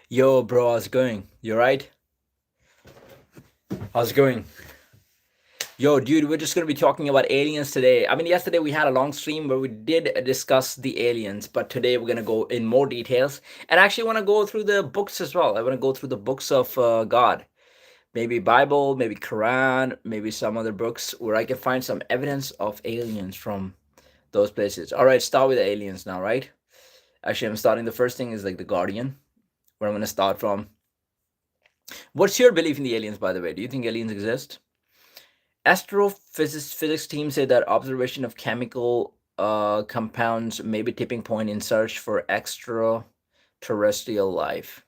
Yo, bro, how's it going? You right? How's it going? Yo, dude, we're just gonna be talking about aliens today. I mean, yesterday we had a long stream where we did discuss the aliens, but today we're gonna go in more details. And I actually want to go through the books as well. I want to go through the books of God, maybe Bible, maybe Quran, maybe some other books where I can find some evidence of aliens from those places. All right, start with the aliens now, right? Actually, I'm starting. The first thing is like the Guardian, where I'm gonna start from. What's your belief in the aliens, by the way? Do you think aliens exist? Astrophysics team say that observation of chemical compounds may be tipping point in search for extraterrestrial life.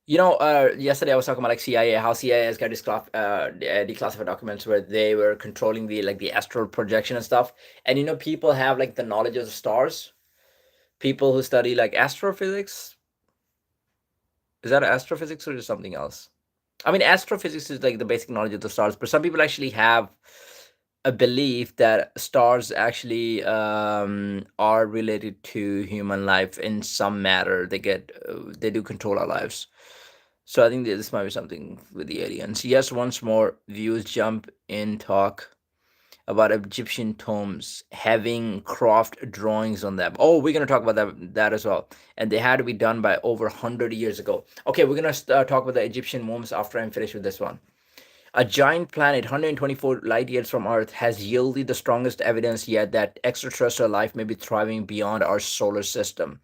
Yesterday I was talking about like CIA, how CIA has got declassified documents where they were controlling the astral projection and stuff. And people have like the knowledge of the stars. People who study like astrophysics. Is that astrophysics or is something else? I mean, astrophysics is like the basic knowledge of the stars, but some people actually have a belief that stars actually are related to human life in some matter. They do control our lives. So I think that this might be something with the aliens. Yes, once more, views jump in talk about Egyptian tombs having craft drawings on them. Oh, we're gonna talk about that as well. And they had to be done by over 100 years ago. Okay, we're gonna talk about the Egyptian tombs after I'm finished with this one. A giant planet 124 light years from Earth has yielded the strongest evidence yet that extraterrestrial life may be thriving beyond our solar system.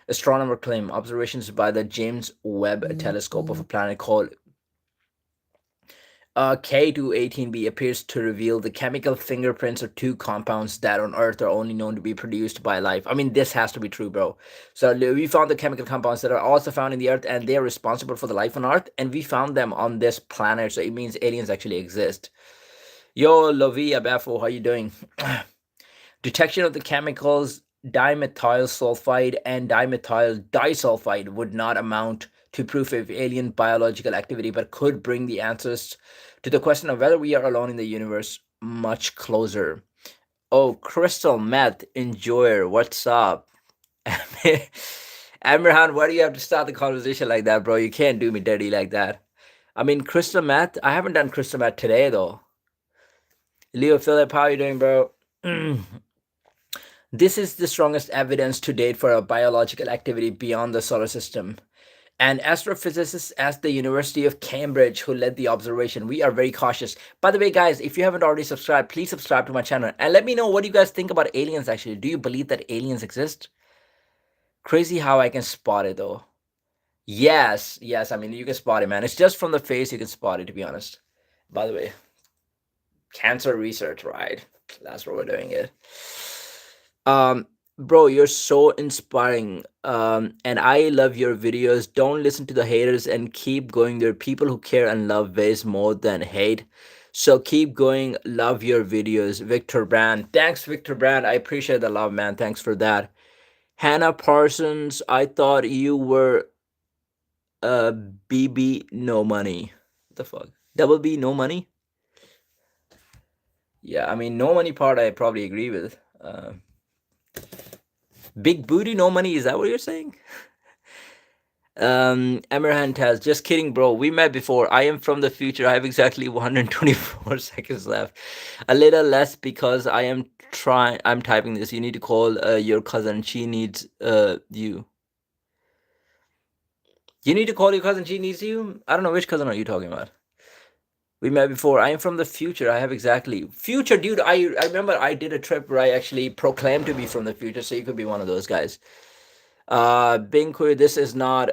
Astronomers claim observations by the James Webb Telescope of a planet called K218b appears to reveal the chemical fingerprints of two compounds that on Earth are only known to be produced by life. I mean, this has to be true, bro. So we found the chemical compounds that are also found in the Earth, and they are responsible for the life on Earth, and we found them on this planet. So it means aliens actually exist. Yo, Lovi Abafo, how you doing? Detection of the chemicals dimethyl sulfide and dimethyl disulfide would not amount to proof of alien biological activity, but could bring the answers to the question of whether we are alone in the universe much closer. Oh, Crystal Meth Enjoyer, what's up? Amirhan, why do you have to start the conversation like that, bro? You can't do me dirty like that. I mean, Crystal Meth, I haven't done Crystal Meth today, though. Leo Philip, how are you doing, bro? This is the strongest evidence to date for a biological activity beyond the solar system. And astrophysicists at the University of Cambridge who led the observation. We are very cautious. By the way, guys, if you haven't already subscribed, please subscribe to my channel and let me know what you guys think about aliens actually. Do you believe that aliens exist? Crazy how I can spot it though. Yes, yes, I mean you can spot it, man. It's just from the face you can spot it, to be honest. By the way, cancer research, right? That's what we're doing it. Bro, you're so inspiring. And I love your videos. Don't listen to the haters and keep going. There are people who care and love ways more than hate. So keep going. Love your videos. Victor Brand. Thanks, Victor Brand. I appreciate the love, man. Thanks for that. Hannah Parsons, I thought you were BB no money. What the fuck? Double B no money? Yeah, I mean no money part I probably agree with. Big booty no money, is that what you're saying? Emerhant has just kidding, bro. We met before. I am from the future. I have exactly 124 seconds left. A little less because I'm typing this. You need to call your cousin. She needs you. You need to call your cousin. She needs you. I don't know which cousin are you talking about. We met before. I am from the future. I have exactly future, dude. I remember I did a trip where I actually proclaimed to be from the future. So you could be one of those guys. Bingku, this is not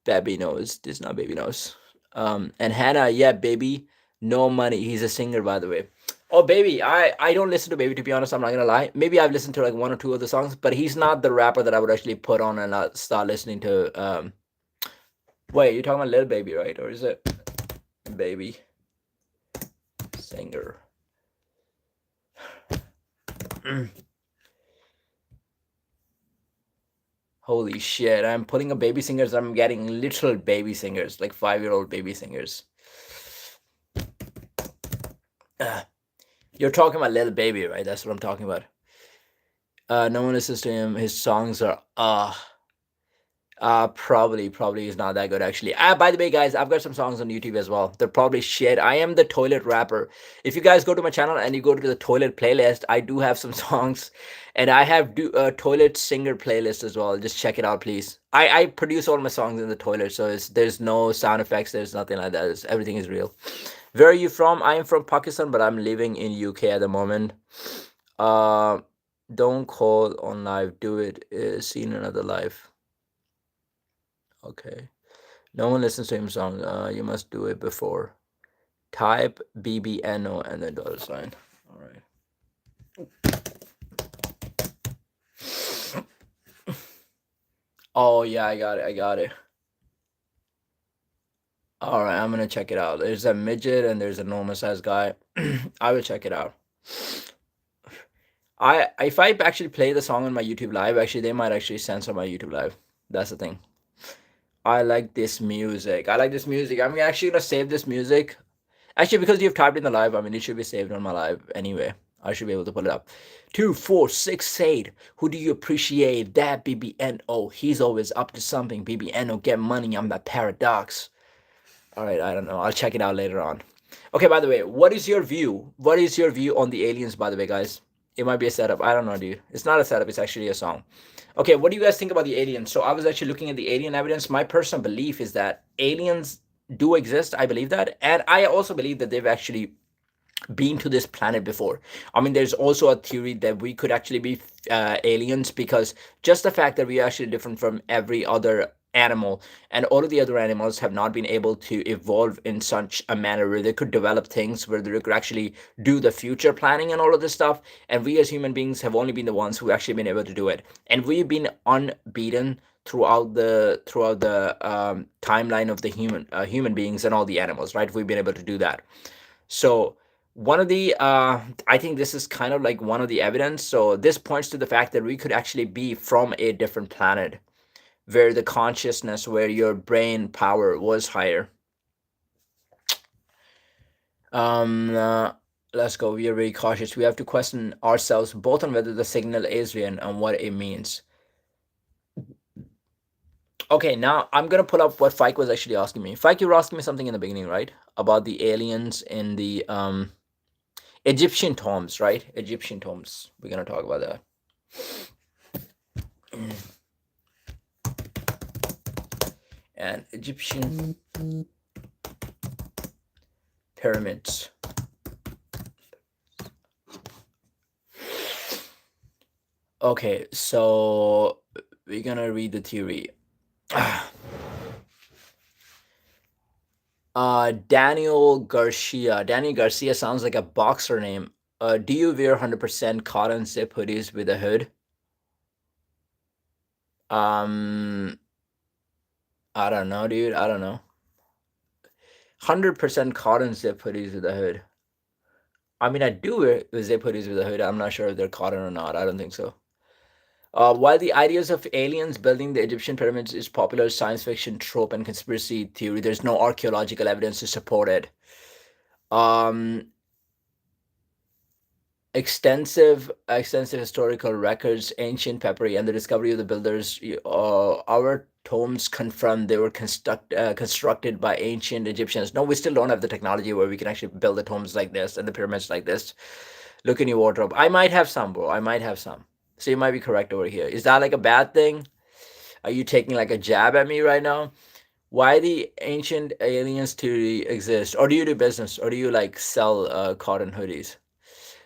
Baby Nose. This is not Baby Nose. And Hannah, yeah, Baby, no money. He's a singer, by the way. Oh, Baby, I don't listen to Baby, to be honest. I'm not gonna lie. Maybe I've listened to like one or two of the songs, but he's not the rapper that I would actually put on and start listening to. Wait, you're talking about Little Baby, right? Or is it Baby? singer. Holy shit, I'm pulling up baby singers. I'm getting literal baby singers, like 5-year-old baby singers. You're talking about Little Baby, right? That's what I'm talking about. No one listens to him. His songs are probably is not that good actually. By the way, guys, I've got some songs on YouTube as well. They're probably shit. I am the toilet rapper. If you guys go to my channel and you go to the toilet playlist, I do have some songs, and I have a toilet singer playlist as well. Just check it out, please. I produce all my songs in the toilet, so there's no sound effects. There's nothing like that. Everything is real. Where are you from? I am from Pakistan, but I'm living in UK at the moment. Don't call on live. Do it. Seen another live. Okay. No one listens to him song. You must do it before. Type BBNO and then $sign. All right. Oh yeah, I got it. All right, I'm gonna check it out. There's a midget and there's a normal sized guy. I will check it out. If I actually play the song on my YouTube live, actually they might actually censor my YouTube live. That's the thing. I like this music. I'm actually gonna save this music. Actually, because you've typed in the live, I mean, it should be saved on my live anyway. I should be able to pull it up. 2468. Who do you appreciate? That BBNO. He's always up to something. BBNO, get money. I'm that paradox. All right, I don't know. I'll check it out later on. Okay, by the way, what is your view? What is your view on the aliens, by the way, guys? It might be a setup. I don't know, dude. It's not a setup. It's actually a song. Okay, what do you guys think about the aliens? So I was actually looking at the alien evidence. My personal belief is that aliens do exist. I believe that. And I also believe that they've actually been to this planet before. I mean, there's also a theory that we could actually be aliens, because just the fact that we are actually different from every other animal, and all of the other animals have not been able to evolve in such a manner where they could develop things where they could actually do the future planning and all of this stuff, and we as human beings have only been the ones who actually been able to do it, and we've been unbeaten throughout the timeline of the human beings and all the animals, right? We've been able to do that. So one of the I think this is kind of like one of the evidence. So this points to the fact that we could actually be from a different planet, where the consciousness, where your brain power was higher. Let's go. We are very cautious. We have to question ourselves both on whether the signal is real and what it means. Okay, now I'm gonna pull up what Fike was actually asking me. Fike, you were asking me something in the beginning, right? About the aliens in the Egyptian tombs, right? Egyptian tombs. We're gonna talk about that. And Egyptian pyramids. Okay, so we're gonna read the theory. Daniel Garcia. Daniel Garcia sounds like a boxer name. Do you wear 100% cotton zip hoodies with a hood? I don't know, dude. I don't know. 100% cotton zip hoodies with a hood. I mean, I do wear zip hoodies with a hood. I'm not sure if they're cotton or not. I don't think so. While the ideas of aliens building the Egyptian pyramids is popular science fiction trope and conspiracy theory, there's no archaeological evidence to support it. Extensive historical records, ancient papyri, and the discovery of the builders. Our tombs confirm they were constructed by ancient Egyptians. No, we still don't have the technology where we can actually build the tombs like this and the pyramids like this. Look in your wardrobe. I might have some, bro. I might have some. So you might be correct over here. Is that like a bad thing? Are you taking like a jab at me right now? Why the ancient aliens theory exist? Or do you do business? Or do you like sell cotton hoodies?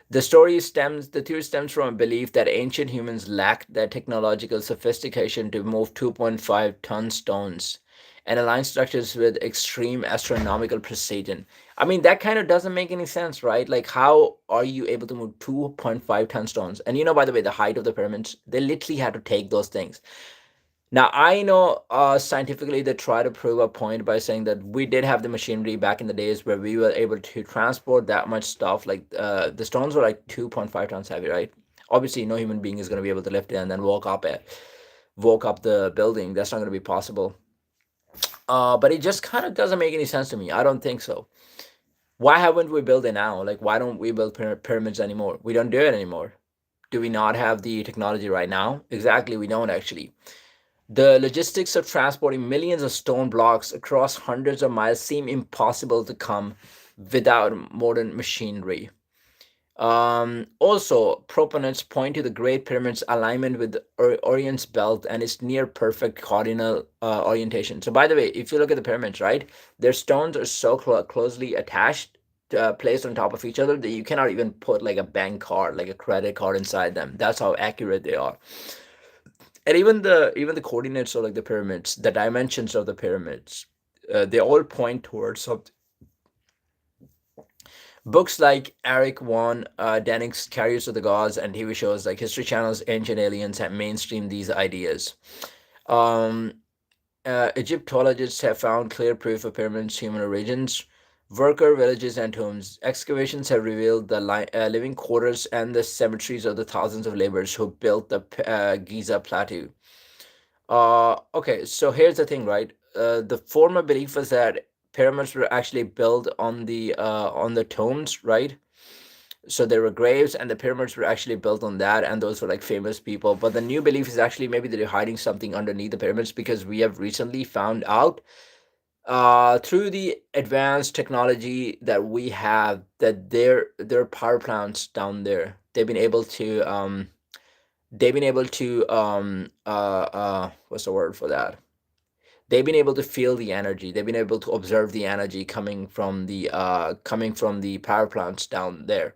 The theory stems from a belief that ancient humans lacked the technological sophistication to move 2.5-ton stones and align structures with extreme astronomical precision. I mean, that kind of doesn't make any sense, right? Like, how are you able to move 2.5-ton stones? And by the way, the height of the pyramids, they literally had to take those things. Now I know scientifically they try to prove a point by saying that we did have the machinery back in the days where we were able to transport that much stuff. Like the stones were like 2.5 tons heavy, right? Obviously, no human being is going to be able to lift it and then walk up the building. That's not going to be possible. But it just kind of doesn't make any sense to me. I don't think so. Why haven't we built it now? Like, why don't we build pyramids anymore? We don't do it anymore. Do we not have the technology right now? Exactly, we don't actually. The logistics of transporting millions of stone blocks across hundreds of miles seem impossible to come without modern machinery. Also, proponents point to the Great Pyramid's alignment with the Orion's belt and its near perfect cardinal orientation. So, by the way, if you look at the pyramids, right, their stones are so closely attached, placed on top of each other that you cannot even put like a bank card, like a credit card inside them. That's how accurate they are. And even the coordinates of like the pyramids, the dimensions of the pyramids, they all point towards something. Books like Eric Von Dänik's Carriers of the Gods and TV shows like History Channel's Ancient Aliens have mainstreamed these ideas. Um, Egyptologists have found clear proof of pyramids' human origins. Worker villages and tombs. Excavations have revealed the living quarters and the cemeteries of the thousands of laborers who built the Giza plateau. Okay, so here's the thing, right? The former belief was that pyramids were actually built on the tombs, right? So there were graves, and the pyramids were actually built on that, and those were like famous people. But the new belief is actually maybe they're hiding something underneath the pyramids because we have recently found out through the advanced technology that we have that there are power plants down there. They've been able to what's the word for that? They've been able to feel the energy. They've been able to observe the energy coming from the power plants down there.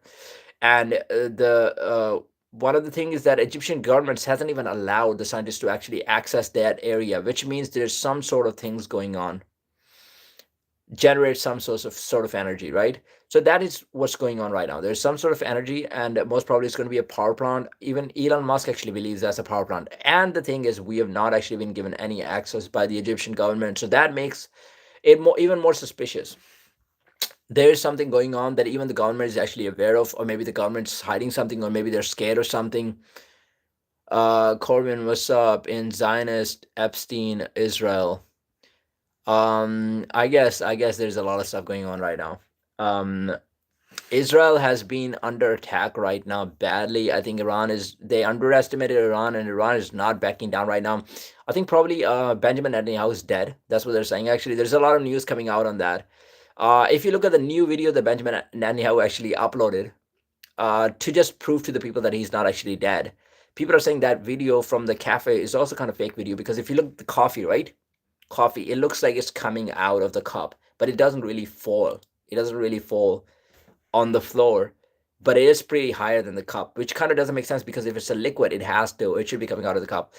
And the one of the things is that Egyptian governments hasn't even allowed the scientists to actually access that area, which means there's some sort of things going on, generate some sort of energy, right? So that is what's going on right now. There's some sort of energy, and most probably it's going to be a power plant. Even Elon Musk actually believes that's a power plant. And the thing is, we have not actually been given any access by the Egyptian government, so that makes it even more suspicious. There's something going on that even the government is actually aware of, or maybe the government's hiding something, or maybe they're scared or something. Corbin, what's up? In Zionist Epstein, Israel. I guess there's a lot of stuff going on right now. Um, Israel has been under attack right now badly. I think they underestimated Iran, and Iran is not backing down right now. I think probably Benjamin Netanyahu is dead. That's what they're saying. Actually, there's a lot of news coming out on that. If you look at the new video that Benjamin Netanyahu actually uploaded, to just prove to the people that he's not actually dead, people are saying that video from the cafe is also kind of fake video because if you look at the coffee, right? Coffee, it looks like it's coming out of the cup, but it doesn't really fall. It doesn't really fall on the floor, but it is pretty higher than the cup, which kind of doesn't make sense because if it's a liquid, it should be coming out of the cup.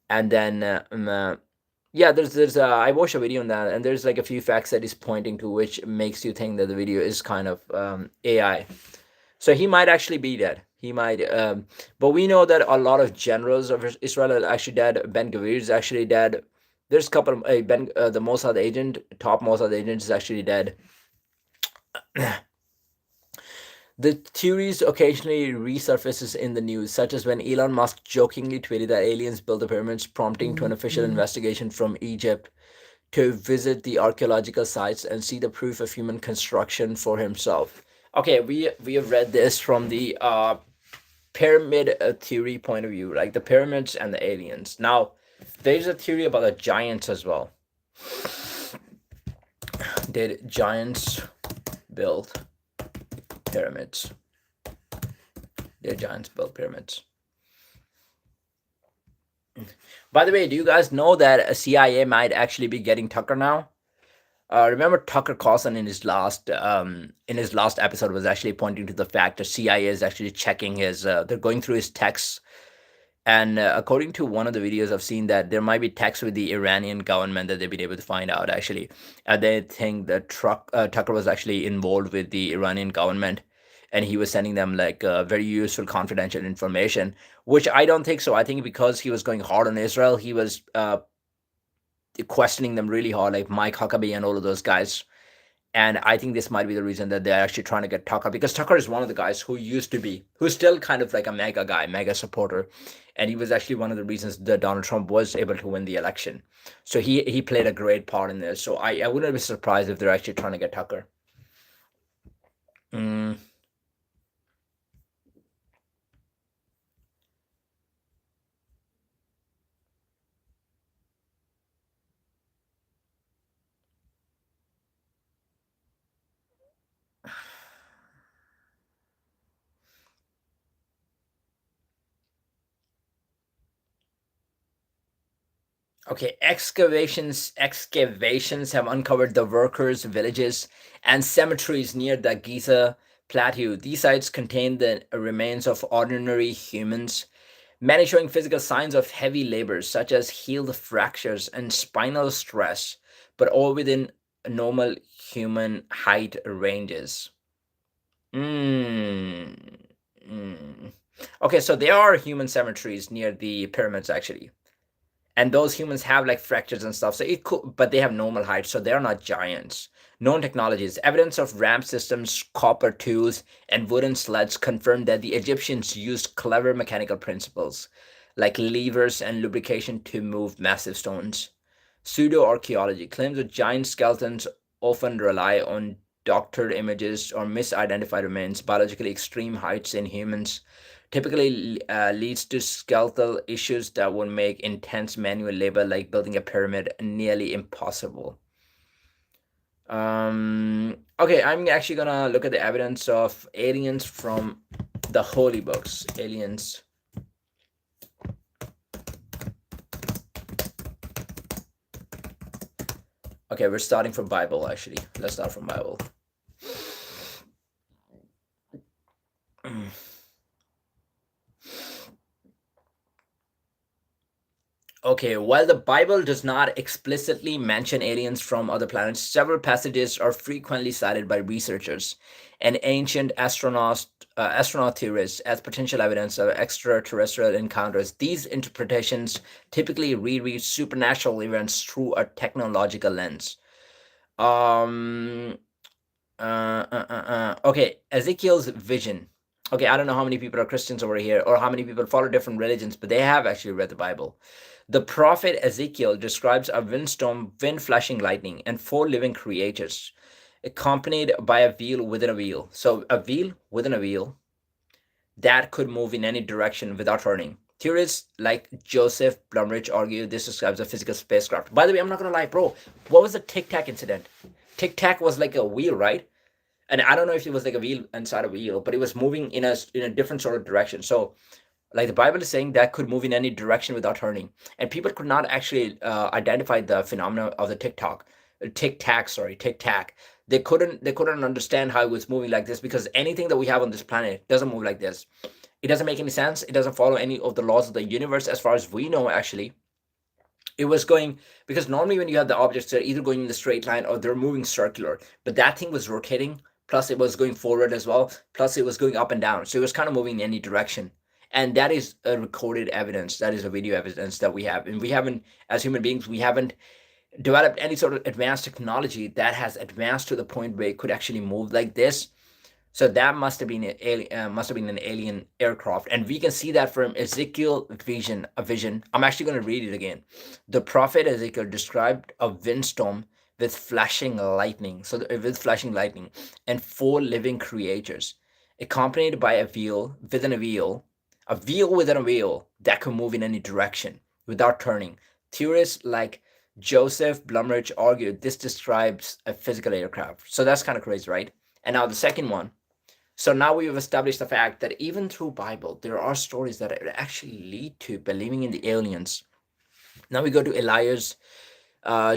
And then, yeah, there's I watched a video on that, and there's like a few facts that he's pointing to, which makes you think that the video is kind of AI. So he might actually be dead. He might, but we know that a lot of generals of Israel are actually dead. Ben Gavir is actually dead. There's a couple of the Mossad agent, top Mossad agent is actually dead. The theories occasionally resurfaces in the news, such as when Elon Musk jokingly tweeted that aliens built the pyramids, prompting to an official investigation from Egypt to visit the archaeological sites and see the proof of human construction for himself. Okay, we have read this from the pyramid theory point of view, like the pyramids and the aliens. Now, there's a theory about the giants as well. Did giants build pyramids? Did giants build pyramids? By the way, do you guys know that a CIA might actually be getting Tucker now? Remember Tucker Carlson in his last episode was actually pointing to the fact that CIA is actually checking his. They're going through his texts, and according to one of the videos, I've seen that there might be texts with the Iranian government that they've been able to find out actually, and they think that Tucker was actually involved with the Iranian government, and he was sending them like very useful confidential information, which I don't think so. I think because he was going hard on Israel, he was questioning them really hard, like Mike Huckabee and all of those guys. And I think this might be the reason that they're actually trying to get Tucker, because Tucker is one of the guys who used to be, who's still kind of like a mega guy, mega supporter. And he was actually one of the reasons that Donald Trump was able to win the election. So he played a great part in this. So I wouldn't be surprised if they're actually trying to get Tucker. Mm. Okay, excavations have uncovered the workers' villages and cemeteries near the Giza Plateau. These sites contain the remains of ordinary humans, many showing physical signs of heavy labor, such as healed fractures and spinal stress, but all within normal human height ranges. Mm. Mm. Okay, so there are human cemeteries near the pyramids, actually. And those humans have like fractures and stuff, so it could, but they have normal height, so they're not giants. Known technologies, evidence of ramp systems, copper tools, and wooden sleds confirm that the Egyptians used clever mechanical principles like levers and lubrication to move massive stones. Pseudo archaeology claims that giant skeletons often rely on doctored images or misidentified remains. Biologically extreme heights in humans typically leads to skeletal issues that would make intense manual labor like building a pyramid nearly impossible. Okay, I'm actually gonna look at the evidence of aliens from the holy books. Aliens. Okay, we're starting from Bible actually. Let's start from Bible. Okay, while the Bible does not explicitly mention aliens from other planets, several passages are frequently cited by researchers and ancient astronaut theorists as potential evidence of extraterrestrial encounters. These interpretations typically reread supernatural events through a technological lens. Um, okay, Ezekiel's vision. Okay, I don't know how many people are Christians over here or how many people follow different religions, but they have actually read the Bible. The prophet Ezekiel describes a windstorm, wind flashing lightning, and four living creatures, accompanied by a wheel within a wheel. So, a wheel within a wheel that could move in any direction without turning. Theorists like Joseph Blumrich argue this describes a physical spacecraft. By the way, I'm not gonna lie, bro. What was the Tic Tac incident? Tic Tac was like a wheel, right? And I don't know if it was like a wheel inside a wheel, but it was moving in a different sort of direction. So like the Bible is saying that could move in any direction without turning, and people could not actually identify the phenomena of the tic tac. They couldn't understand how it was moving like this, because anything that we have on this planet doesn't move like this. It doesn't make any sense. It doesn't follow any of the laws of the universe as far as we know. Actually, it was going, because normally when you have the objects, they're either going in the straight line or they're moving circular, but that thing was rotating, plus it was going forward as well, plus it was going up and down, so it was kind of moving in any direction. And that is a recorded evidence, that is a video evidence that we have, and we haven't, as human beings, we haven't developed any sort of advanced technology that has advanced to the point where it could actually move like this. So that must have been an alien aircraft, and we can see that from Ezekiel vision. A vision. I'm actually going to read it again. The prophet Ezekiel described a windstorm with flashing lightning. So with flashing lightning and four living creatures, accompanied by a wheel within a wheel that could move in any direction without turning. Theorists like Joseph Blumrich argued this describes a physical aircraft. So that's kind of crazy, right? And now the second one. So now we've established the fact that even through Bible, there are stories that actually lead to believing in the aliens. Now we go to Elijah's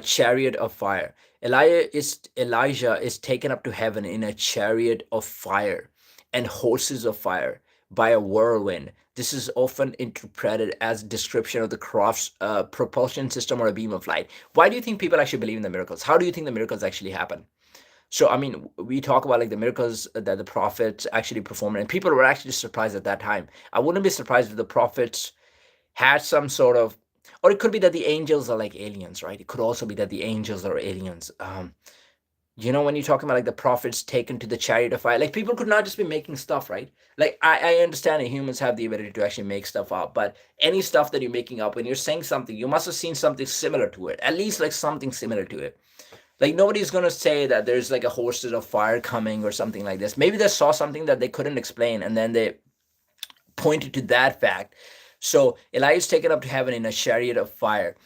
chariot of fire. Elijah is taken up to heaven in a chariot of fire and horses of fire by a whirlwind. This is often interpreted as a description of the craft's propulsion system or a beam of light. Why do you think people actually believe in the miracles? How do you think the miracles actually happen? So I mean, we talk about like the miracles that the prophets actually performed, and people were actually surprised at that time. I wouldn't be surprised if the prophets had some sort of, or it could be that the angels are like aliens, right? It could also be that the angels are aliens. When you're talking about like the prophets taken to the chariot of fire, like people could not just be making stuff, right? Like I understand that humans have the ability to actually make stuff up, but any stuff that you're making up, when you're saying something, you must have seen something similar to it, at least like something similar to it. Like nobody's gonna say that there's like a horses of fire coming or something like this. Maybe they saw something that they couldn't explain, and then they pointed to that fact. So Elijah is taken up to heaven in a chariot of fire.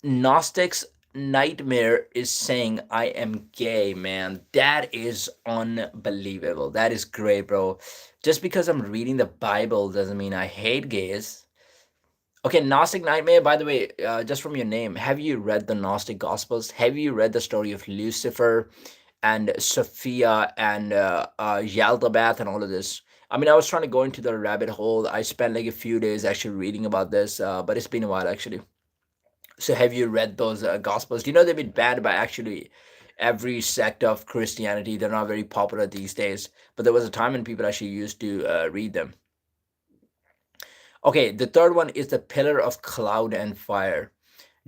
Gnostics nightmare is saying I am gay, man. That is unbelievable. That is great, bro. Just because I'm reading the Bible doesn't mean I hate gays. Okay, Gnostic Nightmare, by the way, just from your name, have you read the Gnostic Gospels? Have you read the story of Lucifer and Sophia and Yaldabaoth and all of this? I mean, I was trying to go into the rabbit hole. I spent like a few days actually reading about this, but it's been a while actually. So have you read those Gospels? Do you know they've been banned by actually every sect of Christianity? They're not very popular these days, but there was a time when people actually used to read them. Okay, the third one is the pillar of cloud and fire.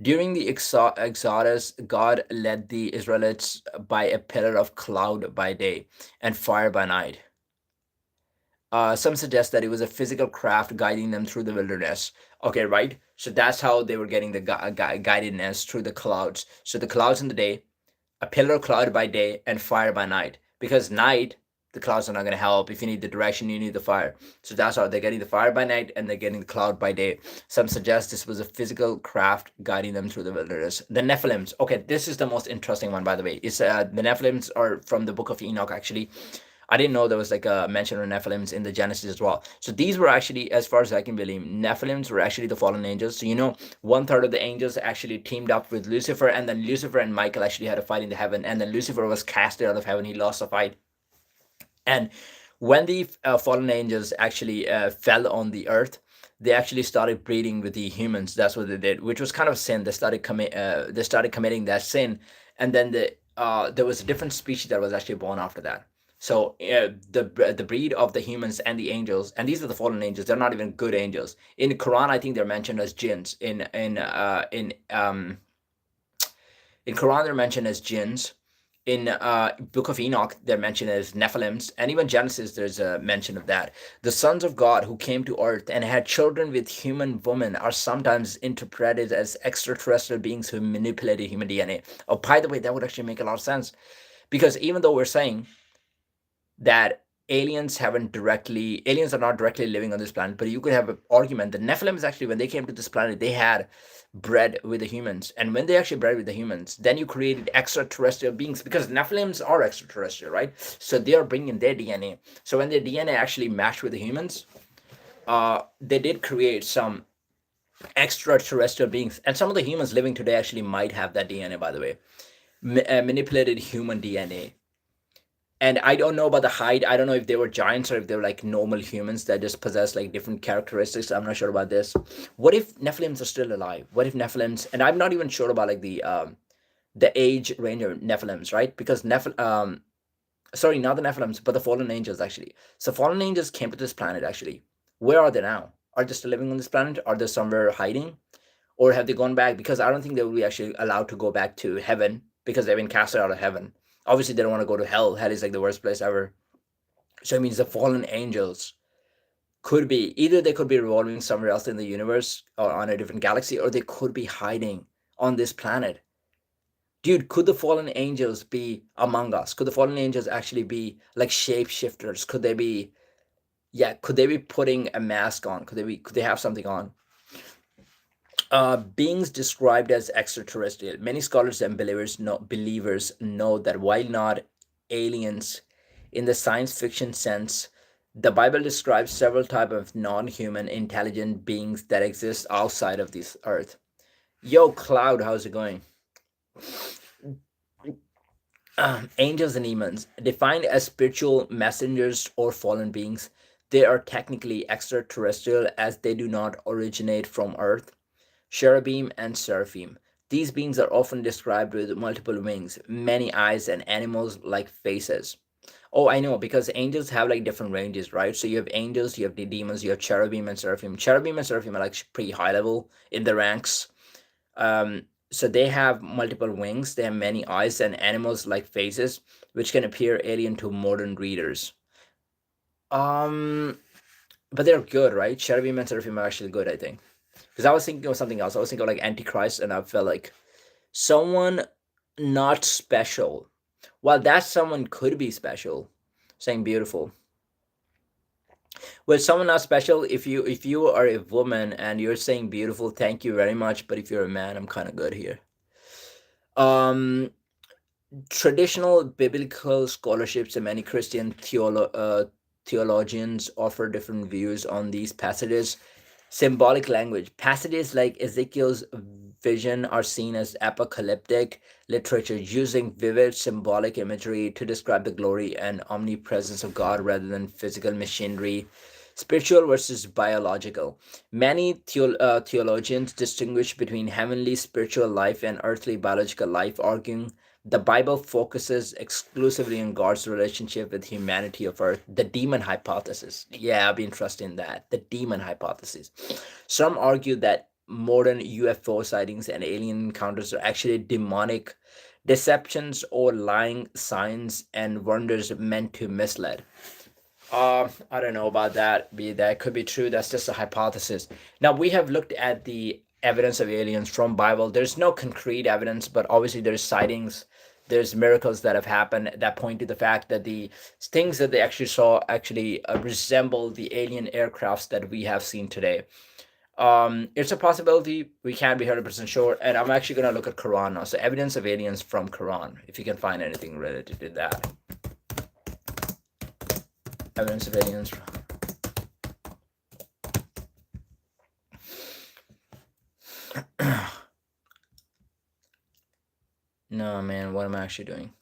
During the Exodus, God led the Israelites by a pillar of cloud by day and fire by night. Some suggest that it was a physical craft guiding them through the wilderness. Okay, right? So that's how they were getting the guidedness through the clouds. So the clouds in the day, a pillar of cloud by day, and fire by night. Because night, the clouds are not going to help. If you need the direction, you need the fire. So that's how they're getting the fire by night and they're getting the cloud by day. Some suggest this was a physical craft guiding them through the wilderness. The Nephilims. Okay, this is the most interesting one, by the way. It's the Nephilims are from the book of Enoch, actually. I didn't know there was like a mention of Nephilims in the Genesis as well. So these were actually, as far as I can believe, Nephilims were actually the fallen angels. So one third of the angels actually teamed up with Lucifer, and then Lucifer and Michael actually had a fight in the heaven, and then Lucifer was casted out of heaven. He lost the fight, and when the fallen angels actually fell on the earth, they actually started breeding with the humans. That's what they did, which was kind of sin. They started committing that sin, and then there was a different species that was actually born after that. So the breed of the humans and the angels, and these are the fallen angels. They're not even good angels. In the Quran, I think they're mentioned as jinns. In Quran, they're mentioned as jinns. In Book of Enoch, they're mentioned as Nephilims, and even Genesis, there's a mention of that. The sons of God who came to earth and had children with human women are sometimes interpreted as extraterrestrial beings who manipulated human DNA. Oh, by the way, that would actually make a lot of sense, because even though we're saying that aliens are not directly living on this planet, but you could have an argument that Nephilim is actually, when they came to this planet, they had bred with the humans, and when they actually bred with the humans, then you created extraterrestrial beings, because Nephilims are extraterrestrial, right? So they are bringing their DNA. So when their DNA actually matched with the humans, they did create some extraterrestrial beings, and some of the humans living today actually might have that DNA, by the way. Manipulated human DNA. And I don't know about the height. I don't know if they were giants or if they were like normal humans that just possess like different characteristics. I'm not sure about this. What if Nephilims are still alive? What if Nephilims? And I'm not even sure about like the age range of Nephilims, right? Because sorry, not the Nephilims, but the fallen angels actually. So fallen angels came to this planet actually. Where are they now? Are they still living on this planet? Are they somewhere hiding? Or have they gone back? Because I don't think they will be actually allowed to go back to heaven, because they've been casted out of heaven. Obviously, they don't want to go to hell. Hell is like the worst place ever. So it means the fallen angels could be, either they could be revolving somewhere else in the universe or on a different galaxy, or they could be hiding on this planet. Dude, could the fallen angels be among us? Could the fallen angels actually be like shapeshifters? Could they be putting a mask on? Could they have something on? Beings described as extraterrestrial. Many scholars and believers know that while not aliens in the science fiction sense, the Bible describes several types of non-human intelligent beings that exist outside of this earth. Yo, Cloud, how's it going? Angels and demons, defined as spiritual messengers or fallen beings, they are technically extraterrestrial as they do not originate from Earth. Cherubim and seraphim, These beings are often described with multiple wings, many eyes, and animals like faces. Oh, I know, because angels have like different ranges, right? So you have angels, you have the demons, you have cherubim and seraphim. Cherubim and seraphim are like pretty high level in the ranks. So they have multiple wings, they have many eyes, and animals like faces, which can appear alien to modern readers. Um, but they're good, right? Cherubim and seraphim are actually good, I think. Because I was thinking of something else. I was thinking of like Antichrist, and I felt like someone not special. While that someone could be special, saying beautiful. Well, someone not special. If you are a woman and you're saying beautiful, thank you very much. But if you're a man, I'm kind of good here. Um, Traditional biblical scholarships and many Christian theologians offer different views on these passages. Symbolic language. Passages like Ezekiel's vision are seen as apocalyptic literature, using vivid symbolic imagery to describe the glory and omnipresence of God rather than physical machinery. Spiritual versus biological. Many theologians distinguish between heavenly spiritual life and earthly biological life, arguing the Bible focuses exclusively on God's relationship with humanity of Earth. The demon hypothesis. Yeah, I've been interested in that. The demon hypothesis. Some argue that modern UFO sightings and alien encounters are actually demonic deceptions or lying signs and wonders meant to mislead. I don't know about that. That could be true. That's just a hypothesis. Now we have looked at the evidence of aliens from Bible. There's no concrete evidence, but obviously there's sightings, there's miracles that have happened that point to the fact that the things that they actually saw actually resemble the alien aircrafts that we have seen today. It's a possibility. We can't be 100% sure. And I'm actually going to look at Quran now. So evidence of aliens from Quran, if you can find anything related to that. Evidence of aliens. No, man, what am I actually doing?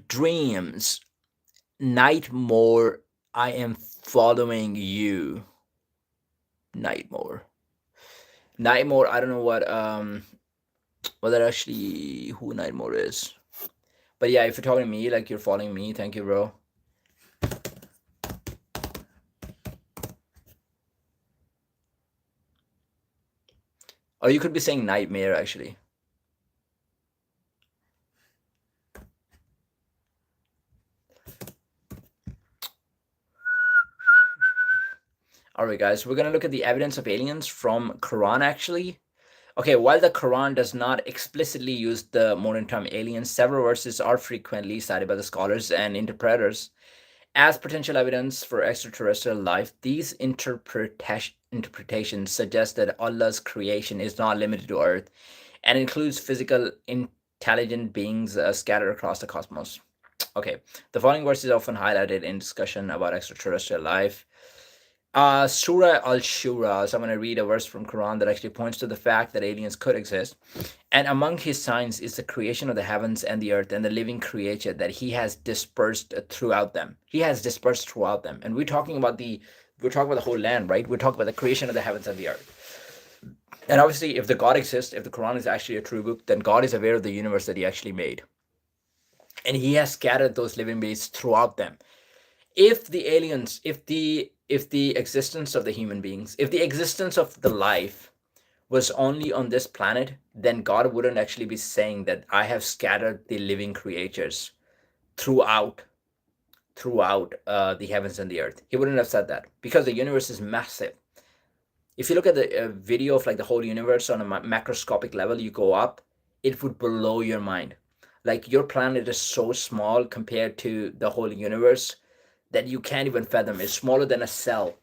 Dreams. Nightmare. I am following you. Nightmare. Nightmare. I don't know what that actually who Nightmare is. But yeah, if you're talking to me, like you're following me, thank you, bro. Or you could be saying nightmare actually. All right, guys, we're gonna look at the evidence of aliens from Quran actually. Okay, while the Quran does not explicitly use the modern term aliens, several verses are frequently cited by the scholars and interpreters as potential evidence for extraterrestrial life. These interpretations suggest that Allah's creation is not limited to Earth and includes physical intelligent beings scattered across the cosmos. Okay, the following verse is often highlighted in discussion about extraterrestrial life. Surah Al Shura. So I'm going to read a verse from Quran that actually points to the fact that aliens could exist. And among his signs is the creation of the heavens and the earth and the living creature that he has dispersed throughout them. He has dispersed throughout them. And we're talking about the whole land, right? We're talking about the creation of the heavens and the earth. And obviously, if the God exists, if the Quran is actually a true book, then God is aware of the universe that he actually made. And he has scattered those living beings throughout them. If the aliens, if the existence of the human beings, if the existence of the life was only on this planet, then God wouldn't actually be saying that I have scattered the living creatures throughout the heavens and the earth. He wouldn't have said that because the universe is massive. If you look at the video of like the whole universe on a macroscopic level, you go up, it would blow your mind. Like your planet is so small compared to the whole universe that you can't even fathom. It's smaller than a cell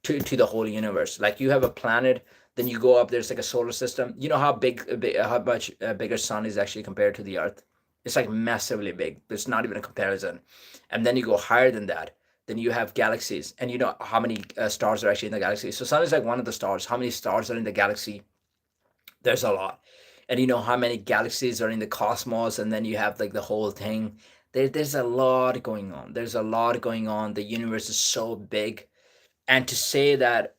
to the whole universe. Like you have a planet, then you go up. There's like a solar system. You know how big how much bigger sun is actually compared to the Earth. It's like massively big. There's not even a comparison. And then you go higher than that. Then you have galaxies, and you know how many stars are actually in the galaxy. So sun is like one of the stars. How many stars are in the galaxy? There's a lot. And you know how many galaxies are in the cosmos, and then you have like the whole thing. There's a lot going on. There's a lot going on. The universe is so big. And to say that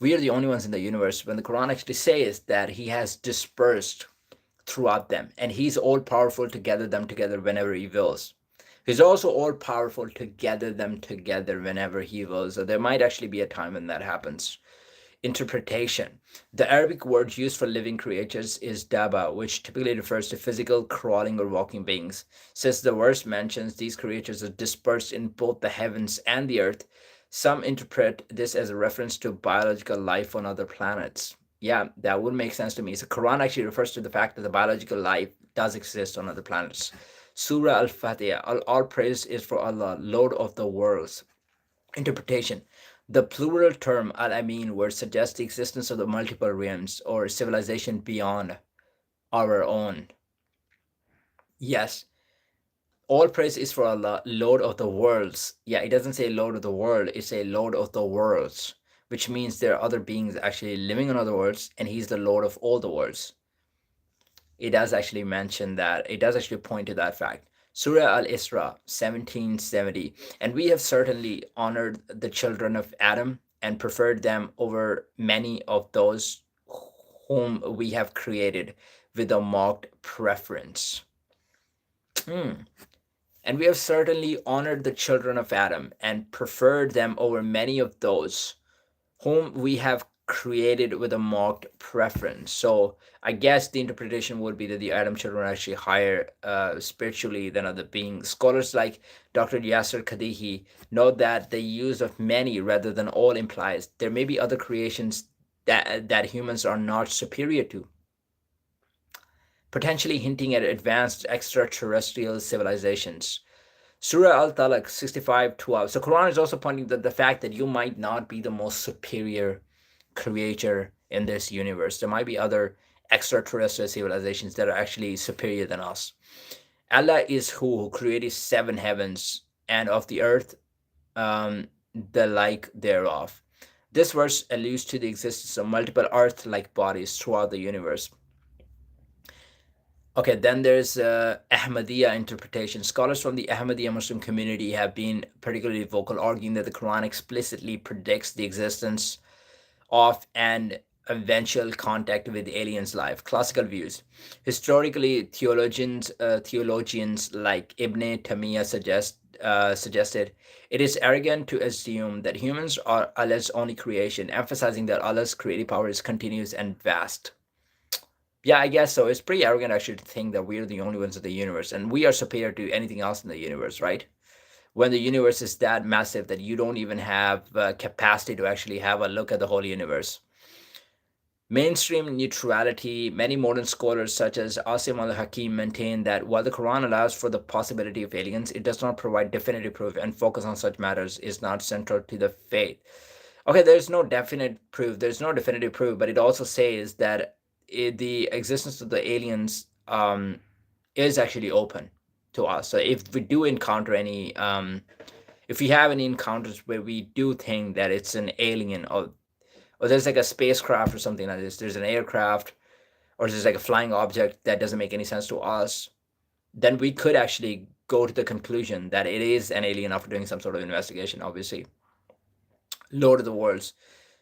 we are the only ones in the universe, when the Quran actually says that he has dispersed throughout them, and he's all powerful to gather them together whenever he wills. He's also all powerful to gather them together whenever he wills. So there might actually be a time when that happens. Interpretation. The Arabic word used for living creatures is daba, which typically refers to physical, crawling, or walking beings. Since the verse mentions these creatures are dispersed in both the heavens and the earth, some interpret this as a reference to biological life on other planets. Yeah, that would make sense to me. So Quran actually refers to the fact that the biological life does exist on other planets. Surah Al-Fatiha, all praise is for Allah, Lord of the worlds. Interpretation. The plural term al-Amin word suggests the existence of the multiple realms or civilization beyond our own. Yes, all praise is for Allah, Lord of the worlds. Yeah, it doesn't say Lord of the world, it's a Lord of the worlds, which means there are other beings actually living on other worlds, and He's the Lord of all the worlds. It does actually mention that, it does actually point to that fact. Surah Al Isra 1770. And we have certainly honored the children of Adam and preferred them over many of those whom we have created with a marked preference. And we have certainly honored the children of Adam and preferred them over many of those whom we have created with a marked preference. So I guess the interpretation would be that the Adam children are actually higher spiritually than other beings. Scholars like Dr. Yasser Kadihi note that the use of many rather than all implies there may be other creations that humans are not superior to, potentially hinting at advanced extraterrestrial civilizations. Surah Al-Talaq 65:12. So Quran is also pointing to the fact that you might not be the most superior creator in this universe. There might be other extraterrestrial civilizations that are actually superior than us. Allah is who created seven heavens and of the earth, the like thereof. This verse alludes to the existence of multiple earth-like bodies throughout the universe. Okay, then there's Ahmadiyya interpretation. Scholars from the Ahmadiyya Muslim community have been particularly vocal, arguing that the Quran explicitly predicts the existence of an eventual contact with aliens life. Classical views. Historically, theologians like Ibn Taymiyyah suggested it is arrogant to assume that humans are Allah's only creation, emphasizing that Allah's creative power is continuous and vast. Yeah, I guess so. It's pretty arrogant actually to think that we're the only ones in the universe and we are superior to anything else in the universe, right? When the universe is that massive that you don't even have capacity to actually have a look at the whole universe. Mainstream neutrality. Many modern scholars, such as Asim al Hakim, maintain that while the Quran allows for the possibility of aliens, it does not provide definitive proof, and focus on such matters is not central to the faith. Okay, there's no definite proof, there's no definitive proof, but it also says that the existence of the aliens is actually open to us. So if we do encounter any, if we have any encounters where we do think that it's an alien, or there's like a spacecraft or something like this, there's an aircraft, or there's like a flying object that doesn't make any sense to us, then we could actually go to the conclusion that it is an alien after doing some sort of investigation, obviously. Lord of the Worlds,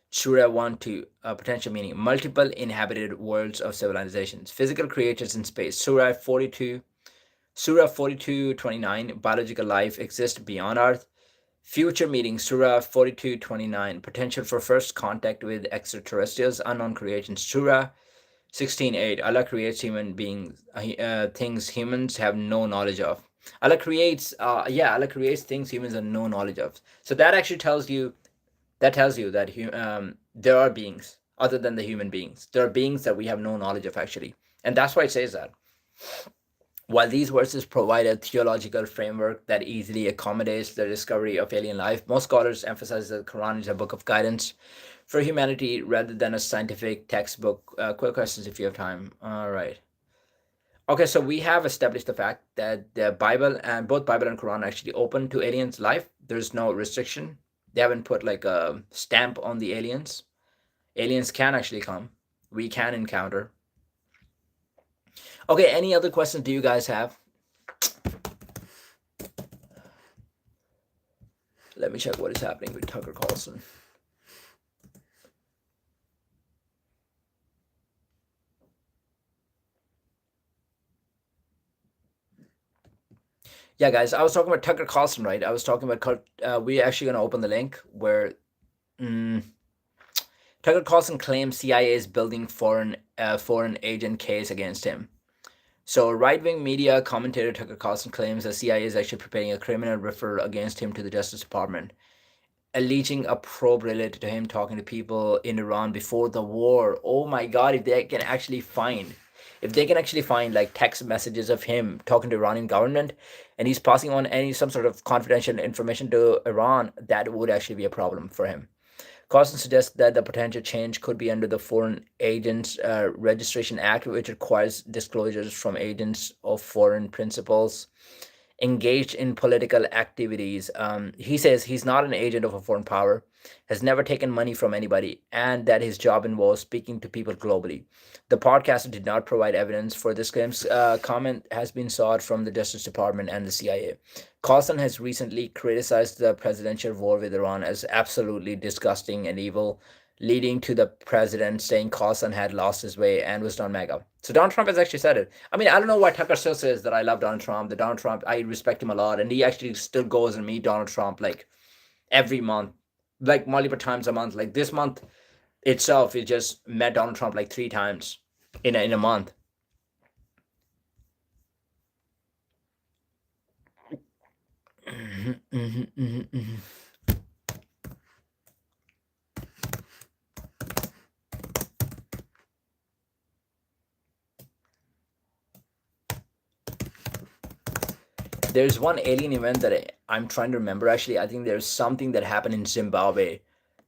Surah 1 2, potential meaning multiple inhabited worlds of civilizations, physical creatures in space. Surah 42:29, biological life exists beyond Earth. Future meeting, Surah 42:29, potential for first contact with extraterrestrials, unknown creations. Surah 16:8, Allah creates human beings, things humans have no knowledge of. Allah creates, Allah creates things humans have no knowledge of. So that actually tells you that there are beings other than the human beings. There are beings that we have no knowledge of actually, and that's why it says that. While these verses provide a theological framework that easily accommodates the discovery of alien life, most scholars emphasize that the Quran is a book of guidance for humanity rather than a scientific textbook. Quick questions if you have time. All right. Okay, so we have established the fact that the Bible and both Bible and Quran are actually open to aliens' life. There's no restriction. They haven't put like a stamp on the aliens. Aliens can actually come. We can encounter. Okay, any other questions do you guys have? Let me check what is happening with Tucker Carlson. Yeah, guys, I was talking about Tucker Carlson, right? I was talking about we're actually going to open the link where Tucker Carlson claims CIA is building foreign agent case against him. So, right-wing media commentator Tucker Carlson claims the CIA is actually preparing a criminal referral against him to the Justice Department, alleging a probe related to him talking to people in Iran before the war. Oh my God! If they can actually find like text messages of him talking to Iranian government, and he's passing on some sort of confidential information to Iran, that would actually be a problem for him. Carlson suggests that the potential change could be under the Foreign Agents Registration Act, which requires disclosures from agents of foreign principals engaged in political activities. He says he's not an agent of a foreign power, has never taken money from anybody, and that his job involves speaking to people globally. The podcaster did not provide evidence for this claim's comment has been sought from the Justice Department and the CIA. Carlson has recently criticized the presidential war with Iran as absolutely disgusting and evil, leading to the president saying Carlson had lost his way and was done mega. So Donald Trump has actually said it. I mean, I don't know why Tucker still says that I love Donald Trump. The Donald Trump, I respect him a lot, and he actually still goes and meet Donald Trump like every month, like multiple times a month. Like this month itself, he just met Donald Trump like 3 times in a month. There's one alien event that I'm trying to remember. Actually, I think there's something that happened in Zimbabwe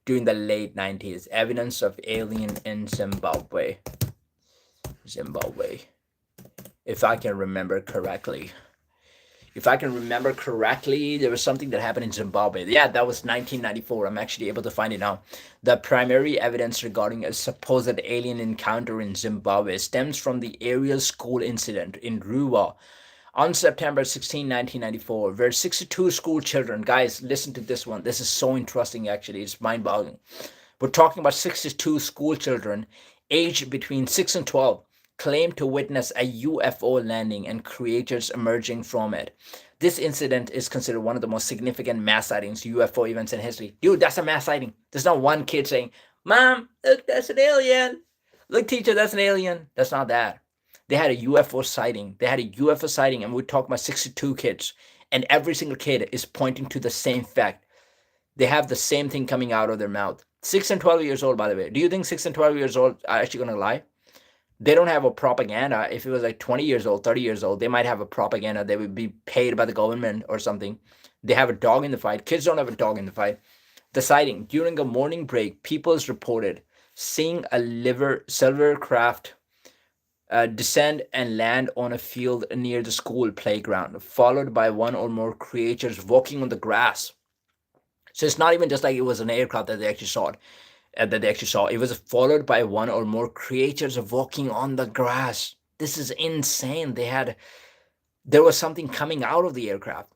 during the late 90s. Evidence of alien in Zimbabwe. Zimbabwe. If I can remember correctly. If I can remember correctly, there was something that happened in Zimbabwe. Yeah, that was 1994. I'm actually able to find it now. The primary evidence regarding a supposed alien encounter in Zimbabwe stems from the Ariel school incident in Ruwa on September 16, 1994, where 62 school children, guys, listen to this one. This is so interesting, actually. It's mind boggling. We're talking about 62 school children aged between 6 and 12 claimed to witness a UFO landing and creatures emerging from it. This incident is considered one of the most significant mass sightings UFO events in history. Dude, that's a mass sighting. There's not one kid saying, "Mom, look, that's an alien. Look, teacher, that's an alien." That's not that. They had a UFO sighting. They had a UFO sighting, and we're talking about 62 kids. And every single kid is pointing to the same fact. They have the same thing coming out of their mouth. 6 and 12 years old, by the way. Do you think 6 and 12 years old are actually going to lie? They don't have a propaganda. If it was like 20 years old, 30 years old, they might have a propaganda. They would be paid by the government or something. They have a dog in the fight. Kids don't have a dog in the fight. The sighting during a morning break, people is reported seeing a silver craft descend and land on a field near the school playground, followed by one or more creatures walking on the grass. So it's not even just like it was an aircraft that they actually saw it that they actually saw. It was followed by one or more creatures walking on the grass. This is insane. There was something coming out of the aircraft.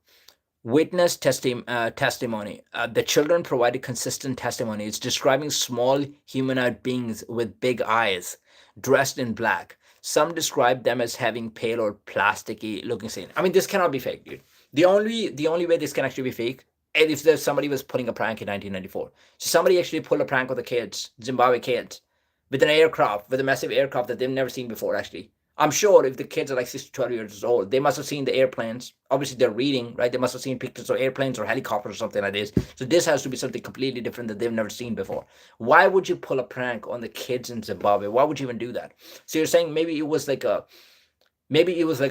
Witness testimony. The children provided consistent testimony. It's describing small humanoid beings with big eyes, dressed in black. Some describe them as having pale or plasticky looking skin. I mean, this cannot be fake, dude. The only way this can actually be fake if there's somebody was putting a prank in 1994. So somebody actually pulled a prank with the kids, Zimbabwe kids, with an aircraft, with a massive aircraft that they've never seen before, actually. I'm sure if the kids are like 6 to 12 years old, they must have seen the airplanes. Obviously, they're reading, right? They must have seen pictures of airplanes or helicopters or something like this. So this has to be something completely different that they've never seen before. Why would you pull a prank on the kids in Zimbabwe? Why would you even do that? So you're saying maybe it was like a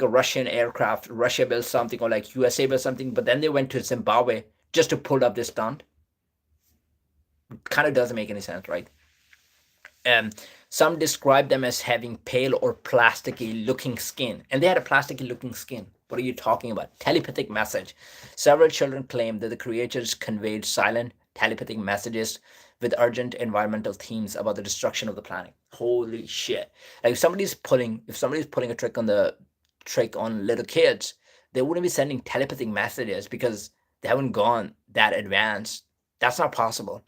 Russian aircraft, Russia built something, or like USA built something, but then they went to Zimbabwe just to pull up this stunt. Kind of doesn't make any sense, right? Um, some describe them as having pale or plasticky looking skin, and they had a plasticky looking skin. What are you talking about? Telepathic message. Several children claim that the creatures conveyed silent telepathic messages with urgent environmental themes about the destruction of the planet. Holy shit! Like if somebody's pulling a trick on little kids, they wouldn't be sending telepathic messages because they haven't gone that advanced. That's not possible.